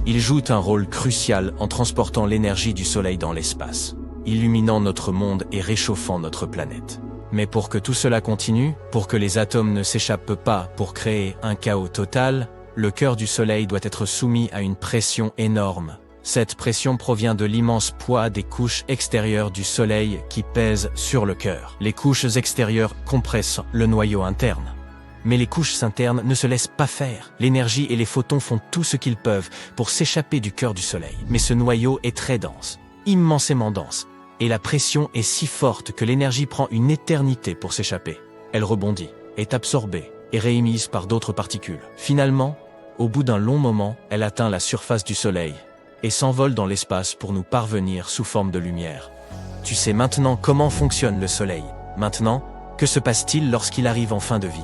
Ils jouent un rôle crucial en transportant l'énergie du Soleil dans l'espace, illuminant notre monde et réchauffant notre planète. Mais pour que tout cela continue, pour que les atomes ne s'échappent pas pour créer un chaos total, le cœur du Soleil doit être soumis à une pression énorme. Cette pression provient de l'immense poids des couches extérieures du Soleil qui pèsent sur le cœur. Les couches extérieures compressent le noyau interne. Mais les couches internes ne se laissent pas faire. L'énergie et les photons font tout ce qu'ils peuvent pour s'échapper du cœur du Soleil. Mais ce noyau est très dense, immensément dense, et la pression est si forte que l'énergie prend une éternité pour s'échapper. Elle rebondit, est absorbée et réémise par d'autres particules. Finalement, au bout d'un long moment, elle atteint la surface du Soleil et s'envole dans l'espace pour nous parvenir sous forme de lumière. Tu sais maintenant comment fonctionne le Soleil. Maintenant, que se passe-t-il lorsqu'il arrive en fin de vie?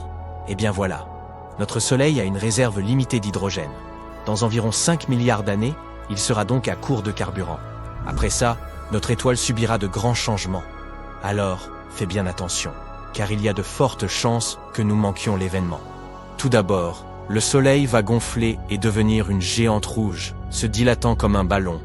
Eh bien voilà, notre Soleil a une réserve limitée d'hydrogène. Dans environ 5 milliards d'années, il sera donc à court de carburant. Après ça, notre étoile subira de grands changements. Alors, fais bien attention. car il y a de fortes chances que nous manquions l'événement. Tout d'abord, le Soleil va gonfler et devenir une géante rouge, se dilatant comme un ballon.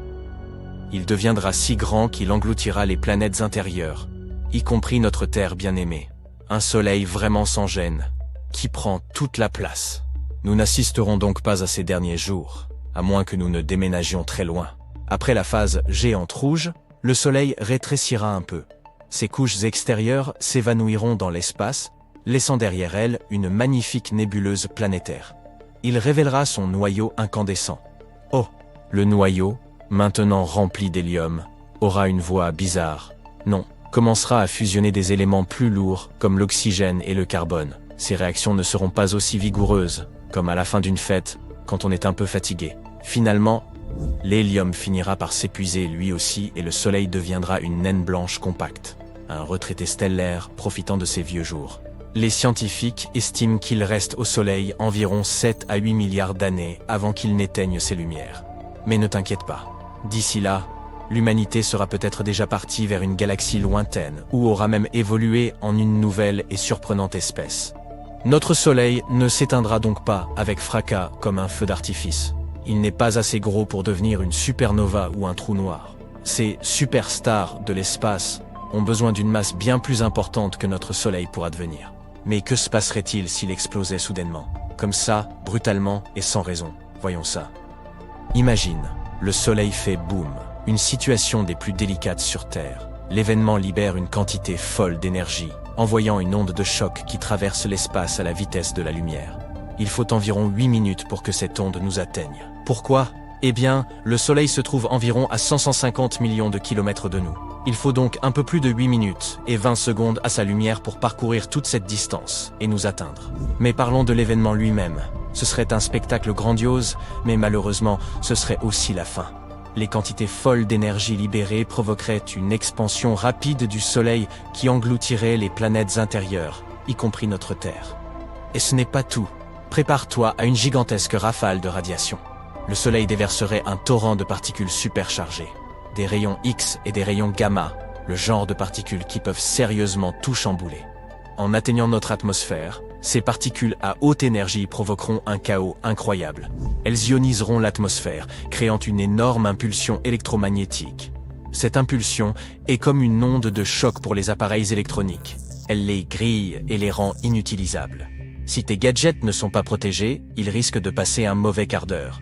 Il deviendra si grand qu'il engloutira les planètes intérieures, y compris notre Terre bien-aimée. Un Soleil vraiment sans gêne, qui prend toute la place. Nous n'assisterons donc pas à ces derniers jours, à moins que nous ne déménagions très loin. Après la phase géante rouge, le Soleil rétrécira un peu. Ses couches extérieures s'évanouiront dans l'espace, laissant derrière elles une magnifique nébuleuse planétaire. Il révélera son noyau incandescent. Oh, le noyau, maintenant rempli d'hélium, aura une voix bizarre. Non, commencera à fusionner des éléments plus lourds comme l'oxygène et le carbone. Ces réactions ne seront pas aussi vigoureuses, comme à la fin d'une fête, quand on est un peu fatigué. Finalement, l'hélium finira par s'épuiser lui aussi et le Soleil deviendra une naine blanche compacte, un retraité stellaire profitant de ses vieux jours. Les scientifiques estiment qu'il reste au Soleil environ 7 à 8 milliards d'années avant qu'il n'éteigne ses lumières. Mais ne t'inquiète pas, d'ici là, l'humanité sera peut-être déjà partie vers une galaxie lointaine ou aura même évolué en une nouvelle et surprenante espèce. Notre Soleil ne s'éteindra donc pas avec fracas comme un feu d'artifice. Il n'est pas assez gros pour devenir une supernova ou un trou noir. Ces superstars de l'espace ont besoin d'une masse bien plus importante que notre Soleil pour advenir. Mais que se passerait-il s'il explosait soudainement? Comme ça, brutalement et sans raison. Voyons ça. Imagine, le Soleil fait boum, une situation des plus délicates sur Terre. L'événement libère une quantité folle d'énergie, envoyant une onde de choc qui traverse l'espace à la vitesse de la lumière. Il faut environ 8 minutes pour que cette onde nous atteigne. Pourquoi? Eh bien, le Soleil se trouve environ à 150 millions de kilomètres de nous. Il faut donc un peu plus de 8 minutes et 20 secondes à sa lumière pour parcourir toute cette distance et nous atteindre. Mais parlons de l'événement lui-même. Ce serait un spectacle grandiose, mais malheureusement, ce serait aussi la fin. Les quantités folles d'énergie libérées provoqueraient une expansion rapide du Soleil qui engloutirait les planètes intérieures, y compris notre Terre. Et ce n'est pas tout. Prépare-toi à une gigantesque rafale de radiation. Le Soleil déverserait un torrent de particules superchargées, des rayons X et des rayons gamma, le genre de particules qui peuvent sérieusement tout chambouler. En atteignant notre atmosphère, ces particules à haute énergie provoqueront un chaos incroyable. Elles ioniseront l'atmosphère, créant une énorme impulsion électromagnétique. Cette impulsion est comme une onde de choc pour les appareils électroniques. Elle les grille et les rend inutilisables. Si tes gadgets ne sont pas protégés, ils risquent de passer un mauvais quart d'heure.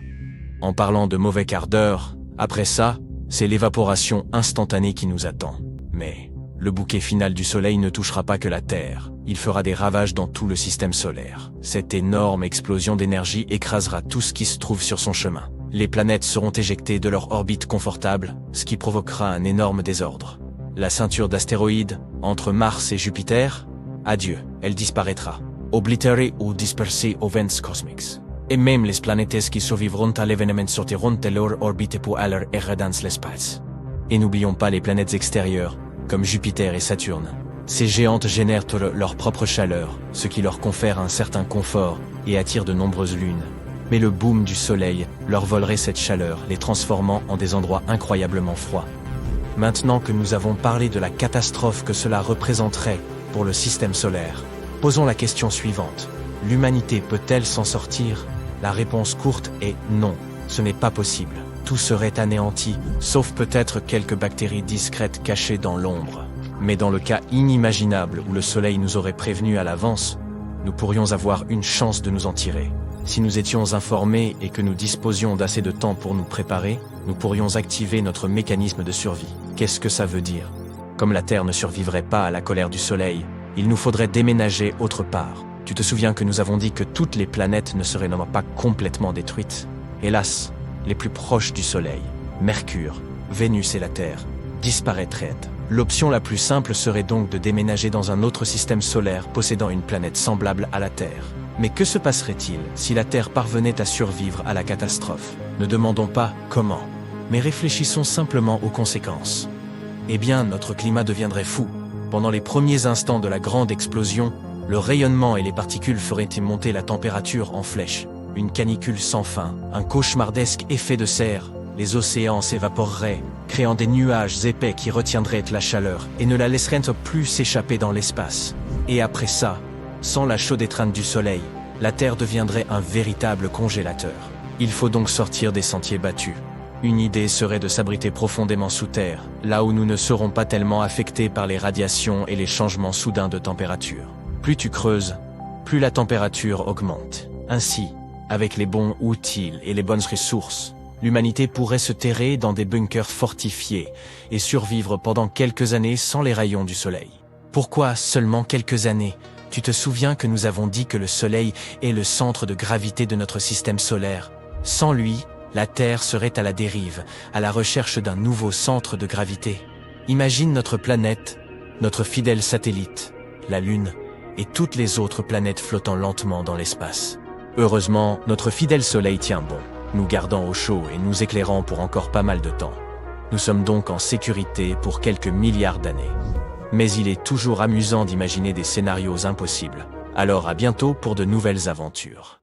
En parlant de mauvais quart d'heure, après ça, c'est l'évaporation instantanée qui nous attend. Mais le bouquet final du Soleil ne touchera pas que la Terre. Il fera des ravages dans tout le système solaire. Cette énorme explosion d'énergie écrasera tout ce qui se trouve sur son chemin. Les planètes seront éjectées de leur orbite confortable, ce qui provoquera un énorme désordre. La ceinture d'astéroïdes, entre Mars et Jupiter, adieu, elle disparaîtra. Oblitérée ou dispersée aux vents cosmiques. Et même les planètes qui survivront à l'événement sortiront de leur orbite pour aller errer dans l'espace. Et n'oublions pas les planètes extérieures, comme Jupiter et Saturne. Ces géantes génèrent leur propre chaleur, ce qui leur confère un certain confort et attire de nombreuses lunes. Mais le boom du Soleil leur volerait cette chaleur, les transformant en des endroits incroyablement froids. Maintenant que nous avons parlé de la catastrophe que cela représenterait pour le système solaire, posons la question suivante. L'humanité peut-elle s'en sortir? La réponse courte est non, ce n'est pas possible. Tout serait anéanti, sauf peut-être quelques bactéries discrètes cachées dans l'ombre. Mais dans le cas inimaginable où le Soleil nous aurait prévenus à l'avance, nous pourrions avoir une chance de nous en tirer. Si nous étions informés et que nous disposions d'assez de temps pour nous préparer, nous pourrions activer notre mécanisme de survie. Qu'est-ce que ça veut dire? Comme la Terre ne survivrait pas à la colère du Soleil, il nous faudrait déménager autre part. Tu te souviens que nous avons dit que toutes les planètes ne seraient non pas complètement détruites. Hélas, les plus proches du Soleil, Mercure, Vénus et la Terre, disparaîtraient. L'option la plus simple serait donc de déménager dans un autre système solaire possédant une planète semblable à la Terre. Mais que se passerait-il si la Terre parvenait à survivre à la catastrophe? Ne demandons pas comment, mais réfléchissons simplement aux conséquences. Eh bien, notre climat deviendrait fou. Pendant les premiers instants de la grande explosion, le rayonnement et les particules feraient monter la température en flèche. Une canicule sans fin, un cauchemardesque effet de serre. Les océans s'évaporeraient, créant des nuages épais qui retiendraient la chaleur et ne la laisseraient plus s'échapper dans l'espace. Et après ça, sans la chaude étreinte du soleil, la Terre deviendrait un véritable congélateur. Il faut donc sortir des sentiers battus. Une idée serait de s'abriter profondément sous terre, là où nous ne serons pas tellement affectés par les radiations et les changements soudains de température. Plus tu creuses, plus la température augmente. Ainsi, avec les bons outils et les bonnes ressources, l'humanité pourrait se terrer dans des bunkers fortifiés et survivre pendant quelques années sans les rayons du soleil. Pourquoi seulement quelques années ? Tu te souviens que nous avons dit que le soleil est le centre de gravité de notre système solaire. Sans lui, la Terre serait à la dérive, à la recherche d'un nouveau centre de gravité. Imagine notre planète, notre fidèle satellite, la Lune, et toutes les autres planètes flottant lentement dans l'espace. Heureusement, notre fidèle Soleil tient bon, nous gardant au chaud et nous éclairant pour encore pas mal de temps. Nous sommes donc en sécurité pour quelques milliards d'années. Mais il est toujours amusant d'imaginer des scénarios impossibles. Alors à bientôt pour de nouvelles aventures.